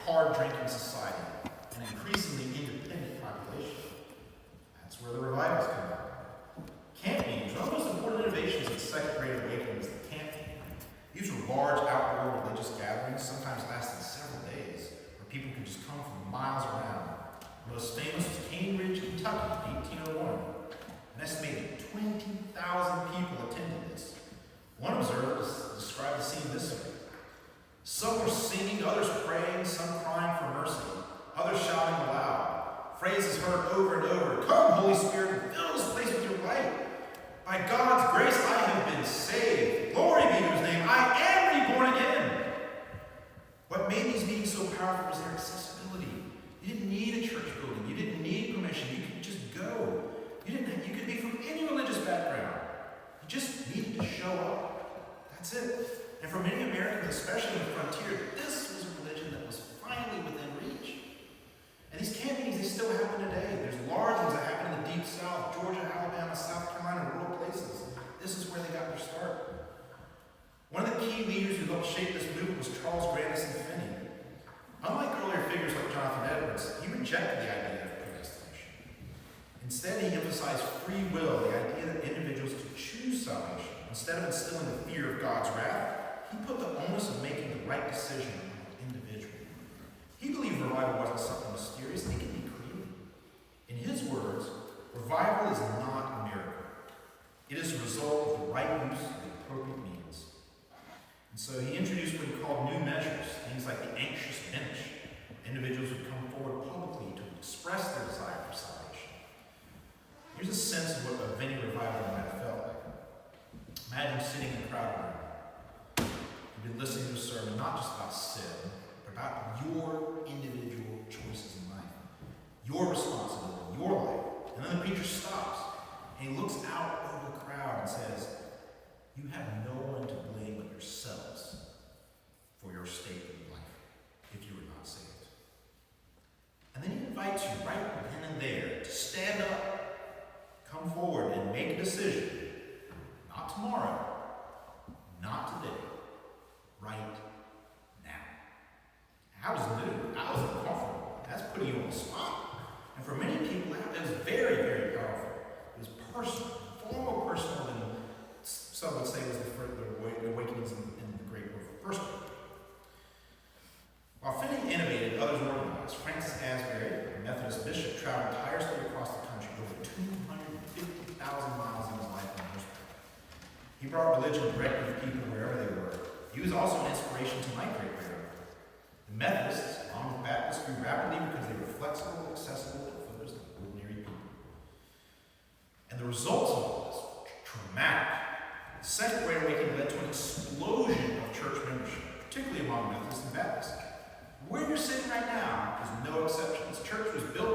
hard-drinking society, an increasingly independent population? That's where the revivals come in. Camp meetings. One of the most important innovations of the Second Great Awakening was the camp meeting. These were large outdoor religious gatherings, sometimes lasting several days, where people could just come from miles around. The most famous was Cambridge, Kentucky, in 1801. An estimated 20,000 people attended this. One observer described the scene this way. Some were singing, others praying, some crying for mercy, others shouting aloud. Phrases heard over and over. Come, Holy Spirit, and fill this place with your light. By God's grace, I have been saved. Glory be to his name. I am reborn again. What made these meetings so powerful was their accessibility. You didn't need a church building. You didn't need permission. You could just go. You could be from any religious background. You just needed to show up. That's it. And for many Americans, especially on the frontier, this was a religion that was finally within reach. And these camp meetings, they still happen today. There's large ones that happen in the deep South, Georgia, Alabama, South Carolina, rural places. This is where they got their start. One of the key leaders who helped shape this movement was Charles Grandison Finney. Unlike earlier figures like Jonathan Edwards, he rejected the idea of predestination. In Instead, he emphasized free will, the idea that individuals could choose salvation. Instead of instilling the fear of God's wrath, he put the onus of making the right decision on the individual. He believed revival wasn't something mysterious, it could be created. In his words, revival is not a miracle. It is a result of the right use of the appropriate means. And so he introduced what he called new measures, things like the anxious bench. Individuals would come forward publicly to express their desire for salvation. Here's a sense of what a Vinny revival might have felt like. Imagine sitting in a crowded room. You've been listening to a sermon not just about sin, but about your individual choices in life, your responsibility, your life. And then the preacher stops, and he looks out over the crowd and says, you have no one to blame but yourselves for your state of life if you were not saved. And then he invites you right then and there to stand up, come forward, and make a decision. Not tomorrow, not today, right now. How does it do? How is it uncomfortable? That's putting you on the spot. And for many people, that was very, very powerful. It was personal, far more personal than some would say was the awakenings in the Great War First War. While Finney innovated, others organized. Francis Asbury, a Methodist bishop, traveled tirelessly across the country, over 250,000 miles in his life on horseback. He brought religion directly to people wherever they were. He was also an inspiration to my great-grandmother. The Methodists, along with Baptists, grew rapidly because they were flexible, accessible to others like ordinary people. And the results of all this were traumatic. The Second Great Awakening led to an explosion of church membership, particularly among Methodists and Baptists. Where you're sitting right now is no exception. This church was built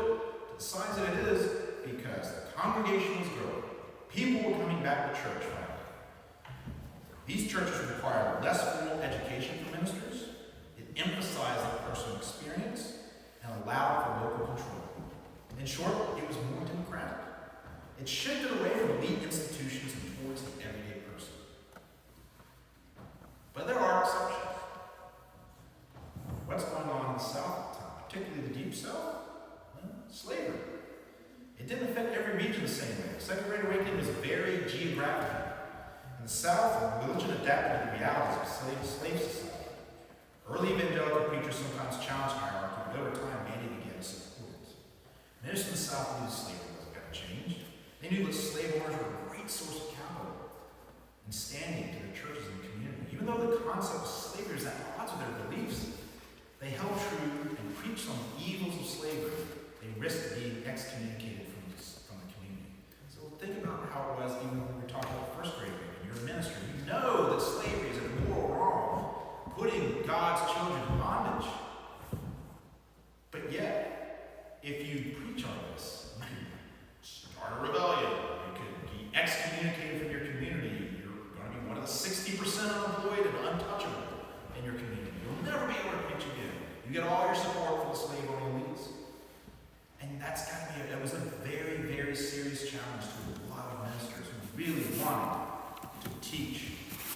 to the size that it is because the congregation was growing. People were coming back to church finally. These churches required less formal education for ministers. It emphasized the personal experience and allowed for local control. In short, it was more democratic. It shifted away from elite institutions and towards the everyday person. But there are exceptions. What's going on in the South at the time, particularly the Deep South? Well, slavery. It didn't affect every region the same way. The Second Great Awakening was very geographical. In the South, religion adapted to the realities of slave society. Early evangelical preachers sometimes challenged hierarchy, but over time, many began to support it. Ministers in the South knew slavery wasn't going to change. They knew that slave owners were a great source of capital and standing to their churches and community. Even though the concept of slavery is at odds with their beliefs, they held true and preached on the evils of slavery. They risked being excommunicated from the community. So think about how it was even when we were talking about first grade. You're a minister. You know that slavery is a moral wrong, putting God's children in bondage. But yet, if you preach on this, you can start a rebellion. You could be excommunicated from your community. You're going to be one of the 60% unemployed and untouchable in your community. You'll never be able to preach again. You get all your support from the slave-owning elites. And that's got to be, that was a very, very serious challenge to a lot of ministers who really wanted to teach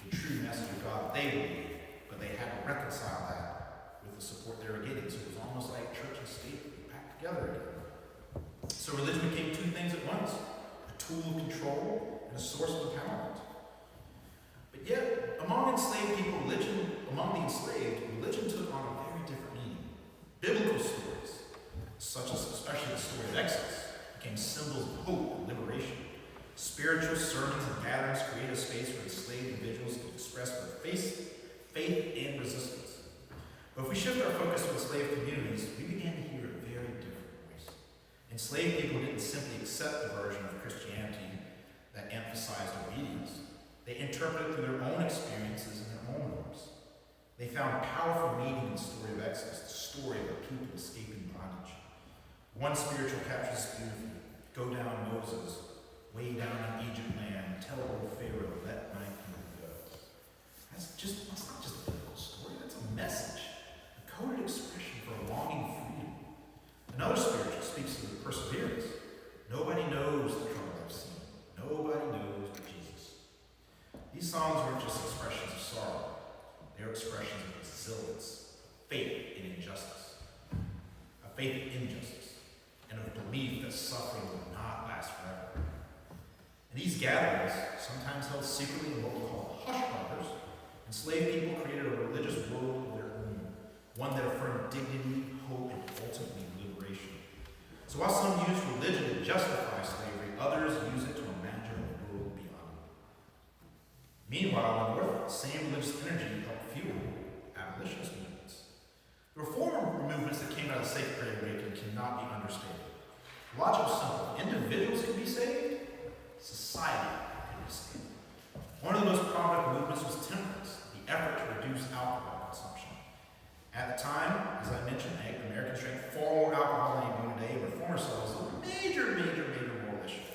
the true message of God they believed, but they had to reconcile that with the support they were getting. So it was almost like church and state packed together again. So religion became two things at once, a tool of control and a source of empowerment. But yet, among enslaved people, among the enslaved, religion took on a very different meaning. Biblical stories, such as especially the story of Exodus, became symbols of hope and liberation. Spiritual sermons and gatherings created a space where enslaved individuals could express both faith and resistance. But if we shift our focus to enslaved communities, we began to hear a very different voice. Enslaved people didn't simply accept the version of Christianity that emphasized obedience. They interpreted through their own experiences and their own norms. They found powerful meaning in the story of Exodus, the story of a people escaping bondage. One spiritual captures this beautifully. Go down, Moses, way down in Egypt land, tell old Pharaoh, let my people go. That's not just a biblical story, that's a message, a coded expression for a longing for freedom. Another spiritual speaks of the perseverance. Nobody knows the trouble I've seen. Nobody knows but Jesus. These songs weren't just expressions of sorrow. They were expressions of resilience, faith in injustice, a faith in injustice, and of belief that suffering gatherings, sometimes held secretly in what we call hush harbors, enslaved people created a religious world of their own, one that affirmed dignity, hope, and ultimately liberation. So while some use religion to justify slavery, others use it to imagine a world beyond it. Meanwhile, in the North, the same religious energy helped fuel abolitionist movements. The reform movements that came out of the Sacred Great Awakening cannot be understated. The logic was simple. Individuals can be saved, society can be saved. One of the most prominent movements was temperance, the effort to reduce alcohol consumption. At the time, as I mentioned, Americans drank far more alcohol than they do today, and reformers saw this as a major moral issue.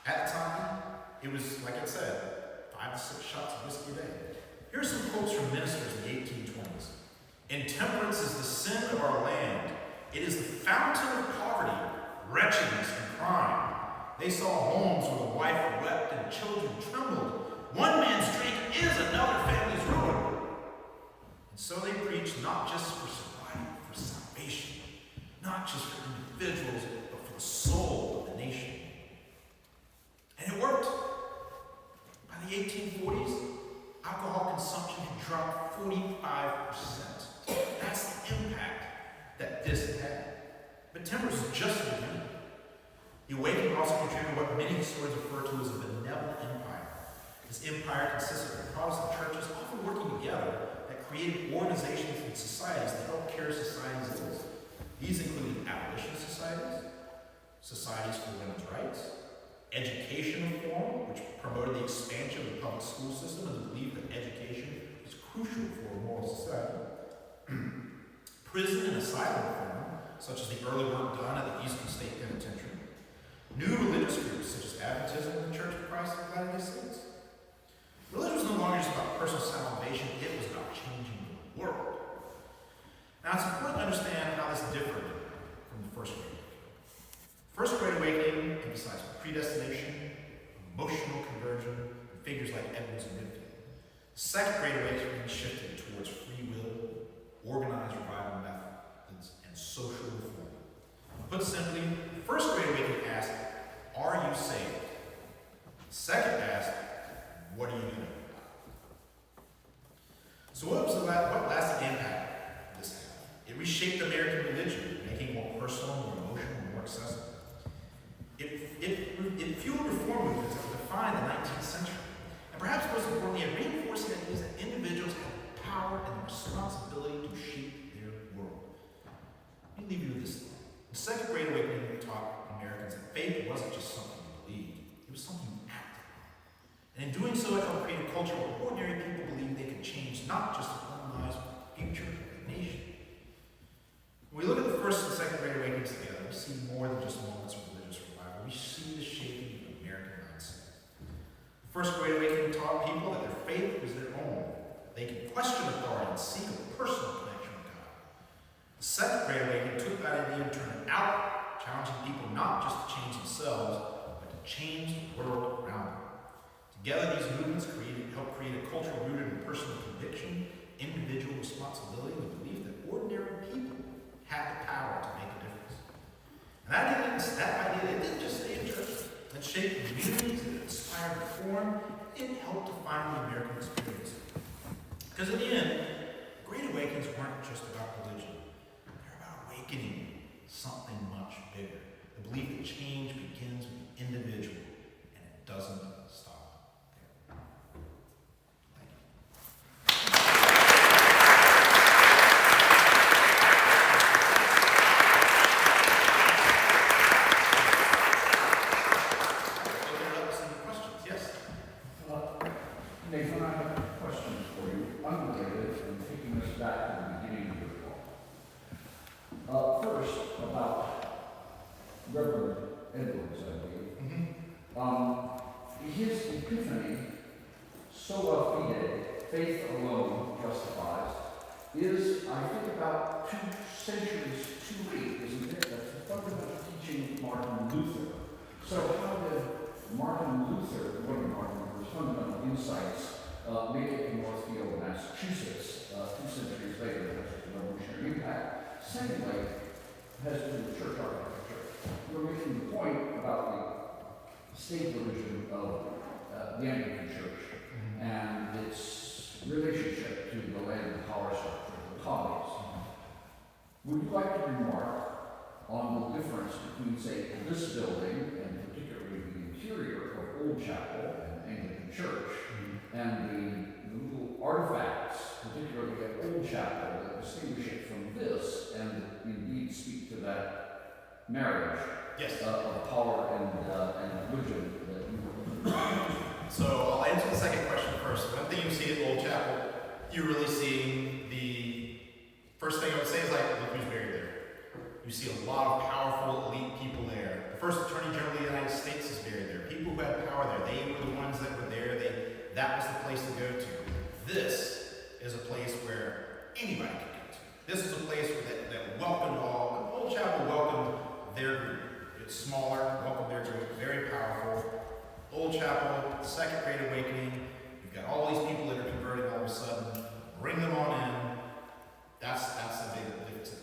At the time, it was, like I said, 5 to 6 shots of whiskey a day. Here are some quotes from ministers in the 1820s. "Intemperance is the sin of our land. It is the fountain of poverty, wretchedness, and crime. They saw homes where the wife wept and children trembled. One man's drink is another family's ruin." And so they preached not just for sobriety, but for salvation. Not just for individuals, but for the soul of the nation. And it worked. By the 1840s, alcohol consumption had dropped 45%. That's the impact that this had. But temperance is just the beginning. The awakening also contributed what many historians refer to as a benevolent empire. This empire consisted of Protestant churches often working together that created organizations and societies that helped carry society's ills. These included abolition societies, societies for women's rights, education reform, which promoted the expansion of the public school system and the belief that education was crucial for a moral society. Prison and asylum reform, such as the early work done at the Eastern State Penitentiary. New religious groups, such as Adventism and the Church of Christ of Latter-day Saints. Religion was no longer just about personal salvation, it was about changing the world. Now, it's important to understand how this differed from the First Great Awakening. First Great Awakening emphasized predestination, emotional conversion, and figures like Edwards and Whitfield. The Second Great Awakening shifted towards free will, organized revival methods, and social reform. Put simply, the First Great Awakening asked, "Are you saved?" The second asked, "What are you going to do about it?" So what lasting impact did this have? It reshaped American religion, making it more personal, more emotional, and more accessible. It fueled reform movements that defined the 19th century. And perhaps most importantly, it reinforced the idea that individuals have the power and the responsibility to shape their world. Let me leave you with this thought. The Second Great Awakening taught Americans that faith wasn't just something you believed, it was something you acted on. And in doing so, it helped create a culture where ordinary people believed they could change not just their own lives, but the future of the nation. When we look at the First and Second Great Awakenings together, we see more than just moments of religious revival. We see the shaping of American mindset. The First Great Awakening taught people that their faith was their own. They could question authority and seek a personal connection with God. The Second Great Awakening took that idea and turned it out, challenging people not just to change themselves, but to change the world around them. Together, these movements helped create a culture rooted in personal conviction, individual responsibility, and the belief that ordinary people had the power to make a difference. And that idea didn't just stay in church. It shaped communities, it inspired reform, it helped define the American experience. Because in the end, Great Awakenings weren't just about religion. They're about awakening something much bigger. The belief that change begins with the individual, and it doesn't stop there. Thank you. Open it up to some questions. Yes? Nathan, I have questions for you, unrelated, and taking us back to the beginning of your talk. First, about Reverend Edwards, I believe. His epiphany, sola fide, faith alone justifies, is, I think, about 2 centuries too late, isn't it? That's the fundamental teaching of Martin Luther. So how did Martin Luther, one of Martin Luther's fundamental insights, make it in Northfield, Massachusetts, 2 centuries later, has a revolutionary impact? Secondly, has to do with church architecture. We're making the point about the state religion of the Anglican Church and its relationship to the land and power structure of the colonies. Would you like to remark on the difference between, say, this building, and particularly the interior of Old Chapel and Anglican Church, and the little artifacts, particularly at Old Chapel, that distinguish it from this, and indeed speak to that marriage of power and religion that you were. So I'll answer the second question first. One thing you see at Old Chapel, you're really seeing the first thing I would say is like, look who's buried there. You see a lot of powerful, elite people there. The first Attorney General of the United States is buried there. People who had power there, they were the ones that were there. That was the place to go to. This is a place where anybody can go to. This is a place that welcomed all. Old Chapel welcomed their group. It's smaller, welcomed their group, very powerful. Old Chapel, Second Great Awakening. You've got all these people that are converted all of a sudden. Bring them on in. That's the big difference.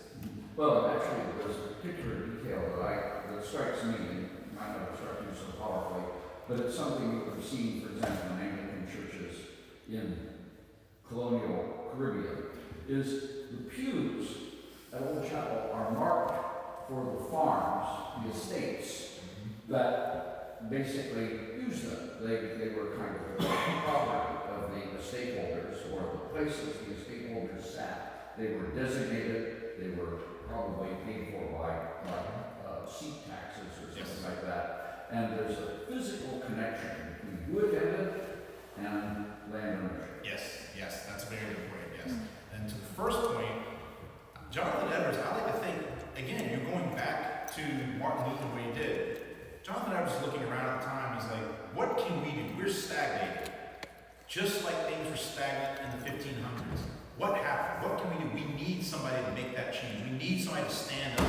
Well, actually, there's a particular detail that strikes me, and might not have struck you so powerfully, but it's something you have seen, for example, in Anglican churches in colonial Caribbean, is the pews at Old Chapel are marked for the farms, the estates, that basically use them. They were kind of the property of the estate holders, or the places the estate holders sat. They were designated, they were probably paid for by seat taxes or something like that. And there's a physical connection between who attended and land ownership. Yes, that's a very good point, yes. And to the first point, Jonathan Edwards, I like to think, again, you're going back to Martin Luther, what he did. Jonathan Edwards was looking around at the time, he's like, what can we do? We're stagnated. Just like things were stagnant in the 1500s. What happened? What can we do? We need somebody to make that change. We need somebody to stand up.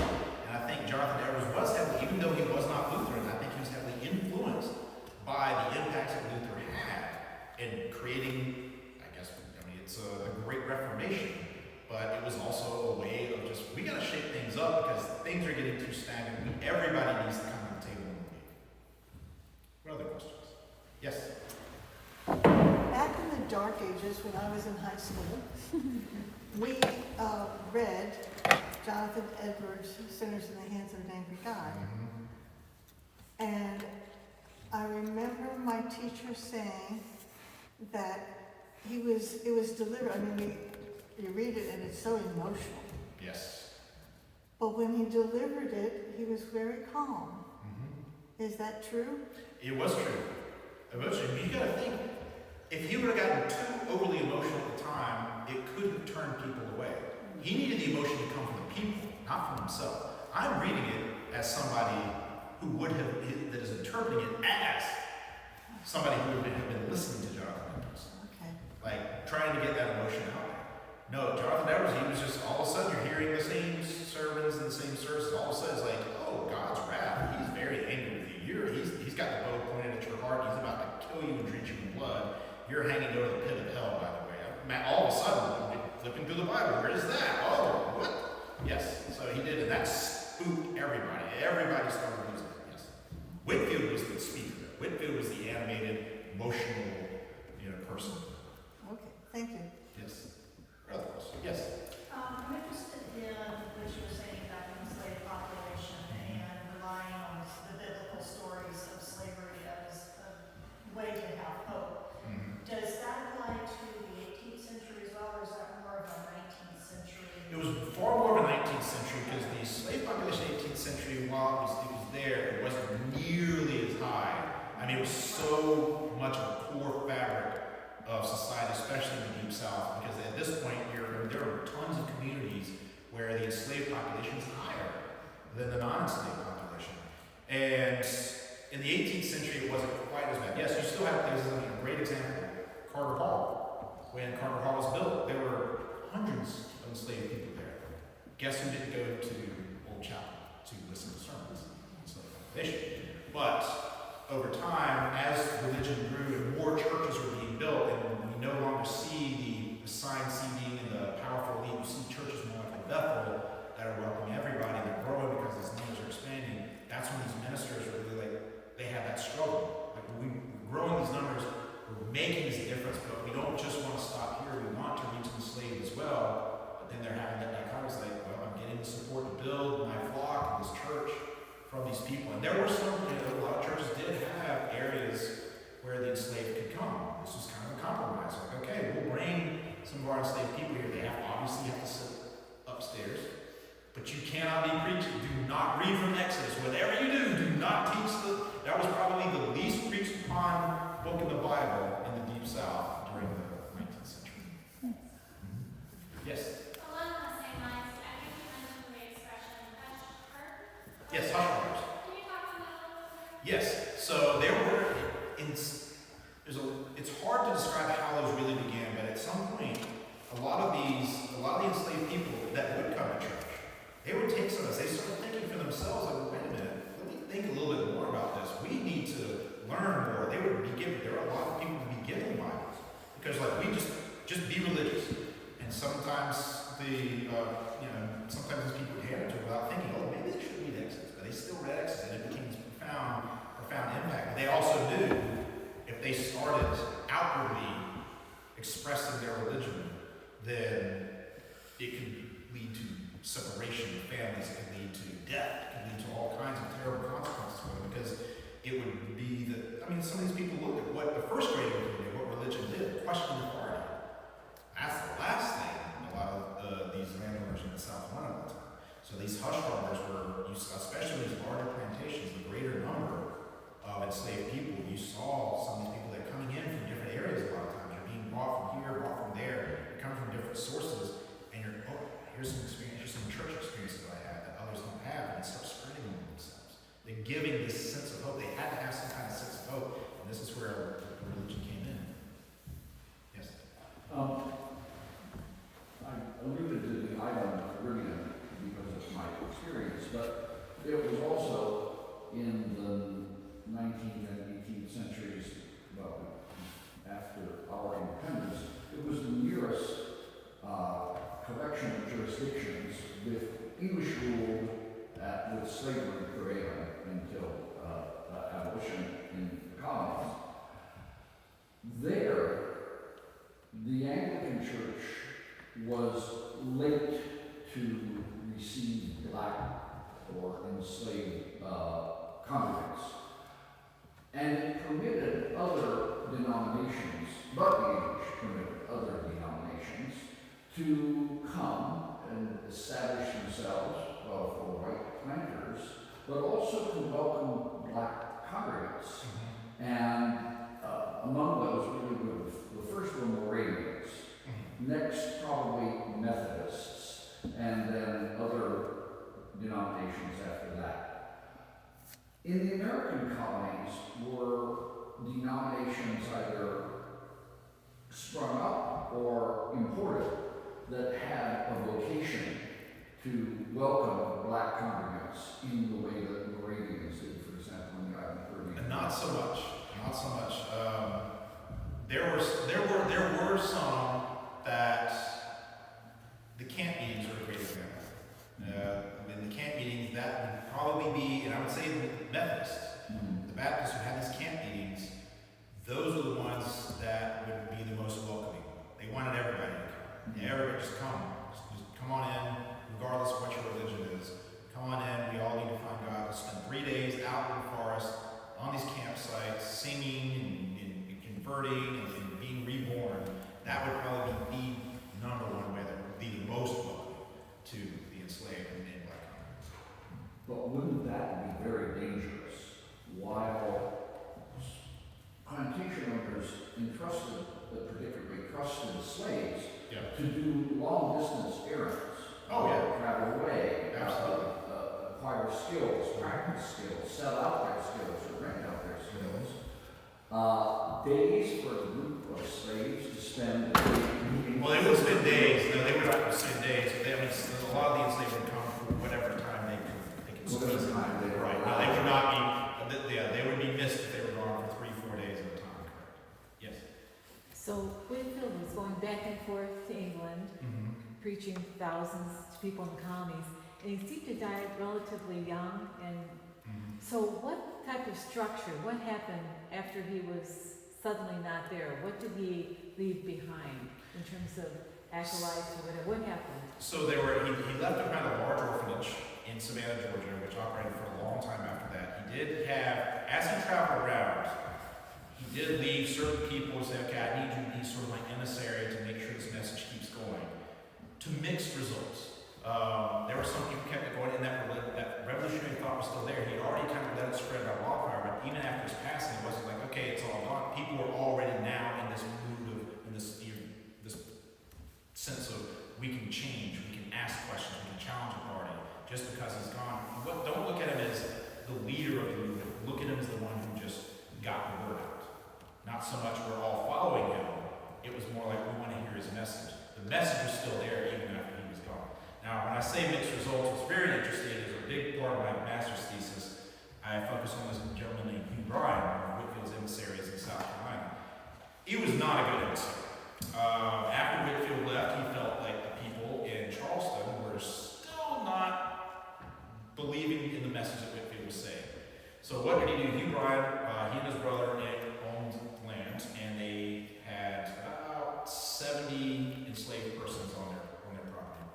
And I think Jonathan Edwards was heavily, even though he was not Lutheran, I think he was heavily influenced by the impacts that Luther had in creating, it's the Great Reformation, but it was also a way of just, we got to shake things up because things are getting too stagnant. Everybody needs to come to the table and lead. What other questions? Yes? Back in the dark ages when I was in high school, we read Jonathan Edwards' Sinners in the Hands of an Angry God. And I remember my teacher saying that it was delivered, you read it and it's so emotional. Yes. But when he delivered it, he was very calm. Is that true? It was true. Emotion. You gotta think, if he would have gotten too overly emotional at the time, it could have turned people away. He needed the emotion to come from the people, not from himself. I'm reading it as somebody that is interpreting it as somebody who would have been listening to Jonathan Edwards. Okay. Like, trying to get that emotion out there. No, Jonathan Edwards, he was just, all of a sudden, you're hearing the same sermons and the same services. All of a sudden, it's like, oh, God's wrath. He's very angry with you. He's got the bow pointed at your heart. He's about to kill you and drench you in blood. You're hanging over the pit of hell, by the way. All of a sudden, flipping through the Bible, where is that? Oh, what? Yes, so he did, and that spooked everybody. Everybody started losing it, yes. Whitfield was the speaker. Whitfield was the animated, emotional, person. Okay, thank you. Yes. Other question? Yes. I'm interested in what you were saying about the enslaved population and relying on the biblical stories of slavery as a way to have hope. Does that apply to the 18th century as well, or is that more of a 19th century? It was far more of a 19th century because the slave population in the 18th century, while it was there, it wasn't nearly as high. It was so much of a core fabric of society, especially in the Deep South, because at this point, there are tons of communities where the enslaved population is higher than the non-enslaved population. And in the 18th century, it wasn't quite as bad. Yes, you still have places, a great example, Carter Hall. When Carter Hall was built, there were hundreds of enslaved people there. Guess who didn't go to Old Chapel to listen to sermons? Enslaved population. But over time, as religion grew and more churches were being built, and we no longer see the assigned seating and the powerful elite, we see churches more like Bethel that are welcoming everybody, they're growing because these numbers are expanding. That's when these ministers are really they have that struggle. Like we're growing these numbers, we're making this difference, but we don't just want to stop here. We want to reach the enslaved as well. But then they're having that dichotomy, like, well, I'm getting the support to build my flock and this church from these people. And there were some, a lot of churches did have areas where the enslaved could come. This was kind of a compromise. Like, okay, we'll bring some of our enslaved people here. They obviously have to sit upstairs. But you cannot be preaching. Do not read from Exodus. Whatever you do not teach that was probably the least preached upon book in the Bible in the Deep South during the 19th century. Yes? Along the same lines, I think you mentioned the expression hush heart. Yes, hush murmurs. Can you talk about that a little bit? Yes. So there were, it's hard to describe how those really began, but at some point, a lot of the enslaved people that would come to church, they would take some of this, they started thinking for themselves, like, wait a minute, let me think a little bit more about this. We need to learn more. They would be given, there were a lot of people who would be given Bibles. Because like, we just be religious. And sometimes sometimes these people would hand it to them without thinking, oh, maybe they should read Exodus. But they still read Exodus, and it became this profound impact. But they also knew if they started outwardly expressing their religion, then it could lead to separation of families, it could lead to death, it could lead to all kinds of terrible consequences for them, because it would be some of these people looked at what the first grader did, what religion did, question authority. That's the last thing a lot of these landowners in the South wanted all the time. So these hush farmers were, especially these larger plantations, the greater number of enslaved people, you saw some of these people that are coming in from different areas a lot of times. You're being brought from here, brought from there, you're coming from different sources, and here's some experience, here's some church experiences that I have that others don't have, and it starts spreading among themselves. They're giving this sense of hope. They had to have some kind of sense of hope, and this is where religion came in. Yes? I alluded to the island of Caribbean because of my experience, but it was also in the 19th and 18th centuries, well, after our independence, it was the nearest correctional jurisdictions with English rule with slavery prevailing until abolition in the colonies. There, the Anglican Church was late to receive black or enslaved congregants. And it permitted other denominations, but the English permitted other denominations to come and establish themselves, for white planters, but also to welcome black congregants. And among those, really the first were Moravians. Next, probably Methodists, and then other denominations after that. In the American colonies were denominations either sprung up or imported that had a vocation to welcome black congregants in the way that Moravians did, for example, in the island of Caribbean. And not so much. There were some that the camp meetings were a great example. In the camp meetings, that would probably be, and I would say the Methodists, the Baptists who had these camp meetings, those are the ones that would be the most welcoming. They wanted everybody to come. Everybody just come. Just come on in, regardless of what your religion is. Come on in, we all need to find God. We'll spend 3 days out in the forest, on these campsites, singing and converting and being reborn. That would probably be the number one way that would be the most welcoming to the enslaved and black communities. But wouldn't that be very dangerous? While plantation owners particularly trusted slaves to do long distance errands. Travel away. Absolutely. Acquire skills, practice skills, sell out their skills, or rent out their skills. Days for a group of slaves to spend. Well, they would spend days. No, they would not spend days. A lot of the enslaved would come for whatever time they could spend. Whatever time they were right. No, they would not be. They would be missed if they were gone for 3-4 days at a time. Correct. Yes. So Whitfield was going back and forth to England, preaching thousands to people in the colonies, and he seemed to die relatively young. And so, what type of structure? What happened after he was suddenly not there? What did he leave behind in terms of acolytes or whatever? What happened? So he left behind a large orphanage in Savannah, Georgia, which operated for a long time after that. He did have, as he traveled around, he did leave certain people who say, okay, I need you to be sort of my emissary to make sure this message keeps going. To mixed results. There were some people who kept it going, and that revolutionary thought was still there. He had already kind of let it spread by wildfire, but even after his passing, it wasn't like, okay, it's all gone. People were already now in this mood of, in this sense of, we can change, we can ask questions, we can challenge authority. Just because he's gone, don't look at him as the leader of the movement. Look at him as the one who just got the word out. Not so much we're all following him. It was more like we want to hear his message. The message was still there even after he was gone. Now, when I say mixed results, what's very interesting is a big part of my master's thesis. I focus on this gentleman named Hugh Bryan, one of Whitfield's emissaries in South Carolina. He was not a good emissary. After Whitfield left, he felt like the people in Charleston were still not believing in the message that Whitfield was saying. So what did he do? Hugh Bryan, he and his brother Nick owned land, and they had about 70 enslaved persons on their property.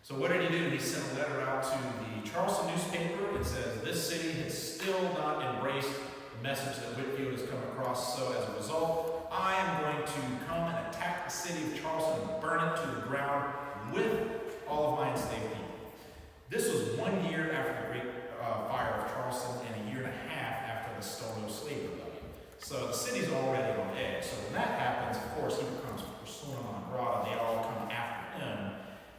So what did he do? He sent a letter out to the Charleston newspaper. It says, this city has still not embraced the message that Whitfield has come across, so as a result, I am going to come and attack the city of Charleston and burn it to the ground with all of my enslaved people. This was 1 year after the Great Fire of Charleston and a year and a half after the Stalvey slave rebellion. So the city's already on edge. So when that happens, of course, he becomes persona non grata. They all come after him.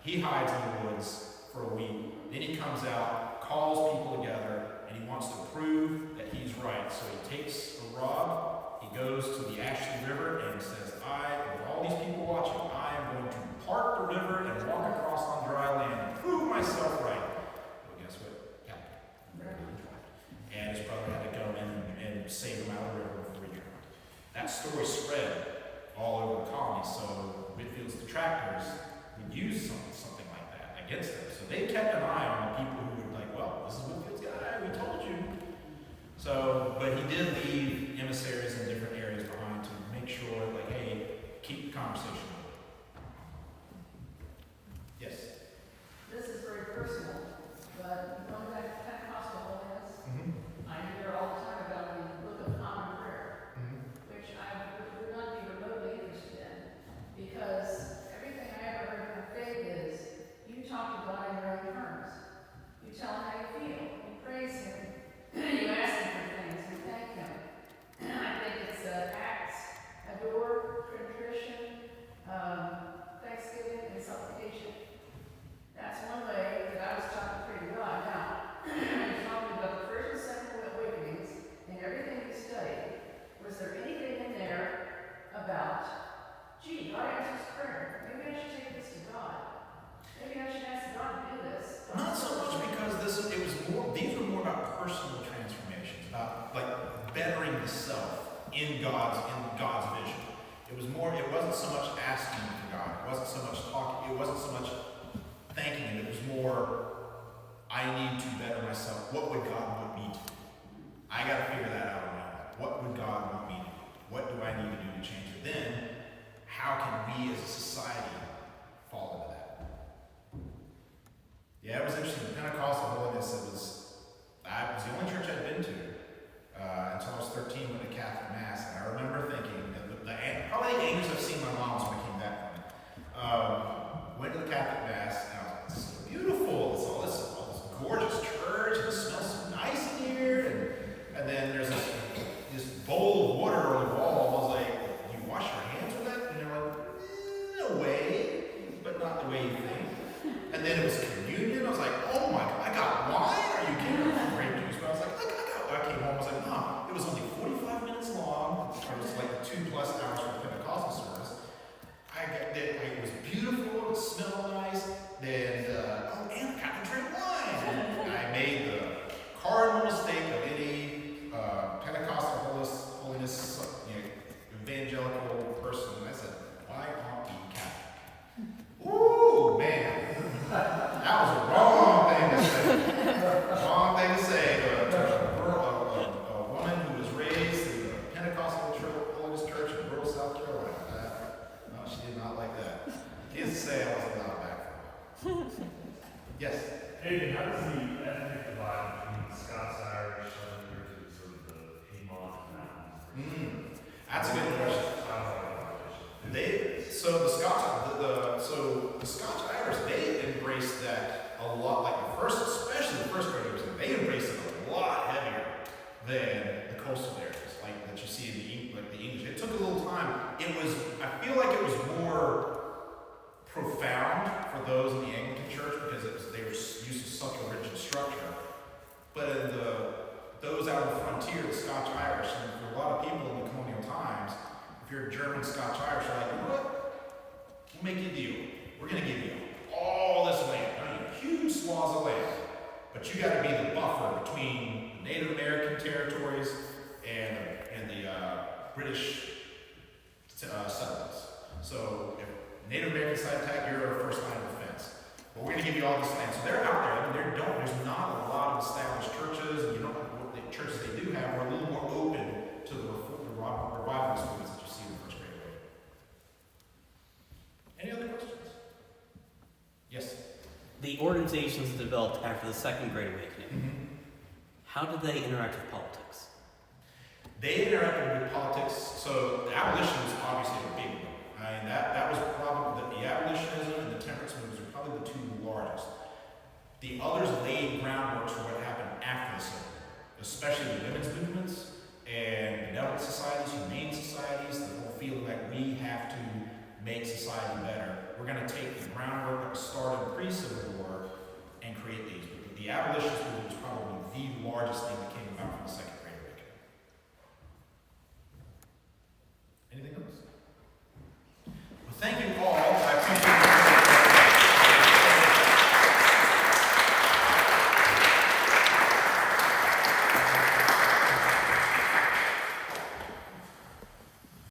He hides in the woods for a week. Then he comes out, calls people together, and he wants to prove that he's right. So he takes a rod. He goes to the Ashley River and says, with all these people watching, I am going to part the river and walk across on dry land and prove myself right. Well, guess what? Happened. And his brother had to go in and save him out of the river before he drowned. That story spread all over the colony, so Whitfield's detractors would use something like that against them. So they kept an eye on the people who were like, well, this is Whitfield's guy, we told you. So, but he did leave emissaries in different areas behind to make sure, like, hey, keep the conversation going. Yes? This is very personal, but going back to Pentecostal holiness, I hear all the time about the book of common prayer, which I would not be remotely interested in, because everything I ever heard from faith is, you talk to God in your own terms. You tell him how you feel. You praise him. You ask him for things. You thank him. I think it's acts, adore, contrition, thanksgiving, and supplication. That's one way that I was taught to pray to God. Now, you're talking about the first and second awakenings and everything you studied. Was there anything in there about, gee, God answers prayer. Maybe I should take this to God. Maybe I should ask God to do this. Not so much because these were more about personal transformations, about like bettering the self in God's vision. It wasn't so much asking for God, it wasn't so much talking, it wasn't so much thanking him, it was more, I need to better myself. What would God want me to do? I gotta figure that out on my own. What would God want me to do? What do I need to do to change it? Then, how can we as a society fall into that? Yeah, it was interesting. The Pentecostal holiness, it was the only church I'd been to until I was 13, went to Catholic Mass, and I remember thinking, probably the angels I've seen my mom when I came back from it. Went to the Catholic Mass, and I was like, this is so beautiful. It's all this gorgeous church, and it smells so nice in here, and then there's this bowl of water on the wall. I was like, do you wash your hands with that? And they're like, in a way, but not the way you think. And then it was communion. I was like, oh my God, I got wine? Are you kidding me? Grape juice. But I was like, I came home, I was like, Mom, it was only 45 minutes long. It was like 2+ hours for the Pentecostal service. It was beautiful, it smelled nice. Then, and I got to drink wine. I made the cardinal mistake of any Pentecostal holiness evangelical person. And I said, why aren't we Catholic? Ooh, man. That was a wrong thing to say. Wrong thing to say to a That's a good question. So the Scotch Irish, they embraced that a lot, like especially the first graders, they embraced it a lot heavier than the coastal areas, like that you see in the English. It took a little time. I feel like it was more profound for those in the Anglican Church because they were used to such a rigid structure. But in those out on the frontier, the Scotch Irish, and for a lot of people in the colonial times, if you're a German Scotch Irish, you're like, you know what? We'll make you a deal. We're going to give you all this land. I mean, huge swaths of land. But you got to be the buffer between the Native American territories and the British settlements. So if Native American side attack, you're our first line of defense. But we're going to give you all this land. So they're out there. I mean, there's not a lot of established churches, and what the churches they do have are a little more open to the revivalist movements that you see in the First Great Awakening. Any other questions? Yes? The organizations developed after the Second Great Awakening, how did they interact with politics? They interacted with politics, so the abolition was obviously a big one. I mean, that was probably, the abolitionism and the temperance movements are probably the two largest. The others laid groundwork for what happened after the Civil War, especially the women's movements and benevolent societies, humane societies, the whole feeling that we have to make society better. We're going to take the groundwork that was started pre-Civil War and create these. But the abolitionist movement was probably the largest thing that came about from the Second Great Awakening. Anything else? Well, thank you all.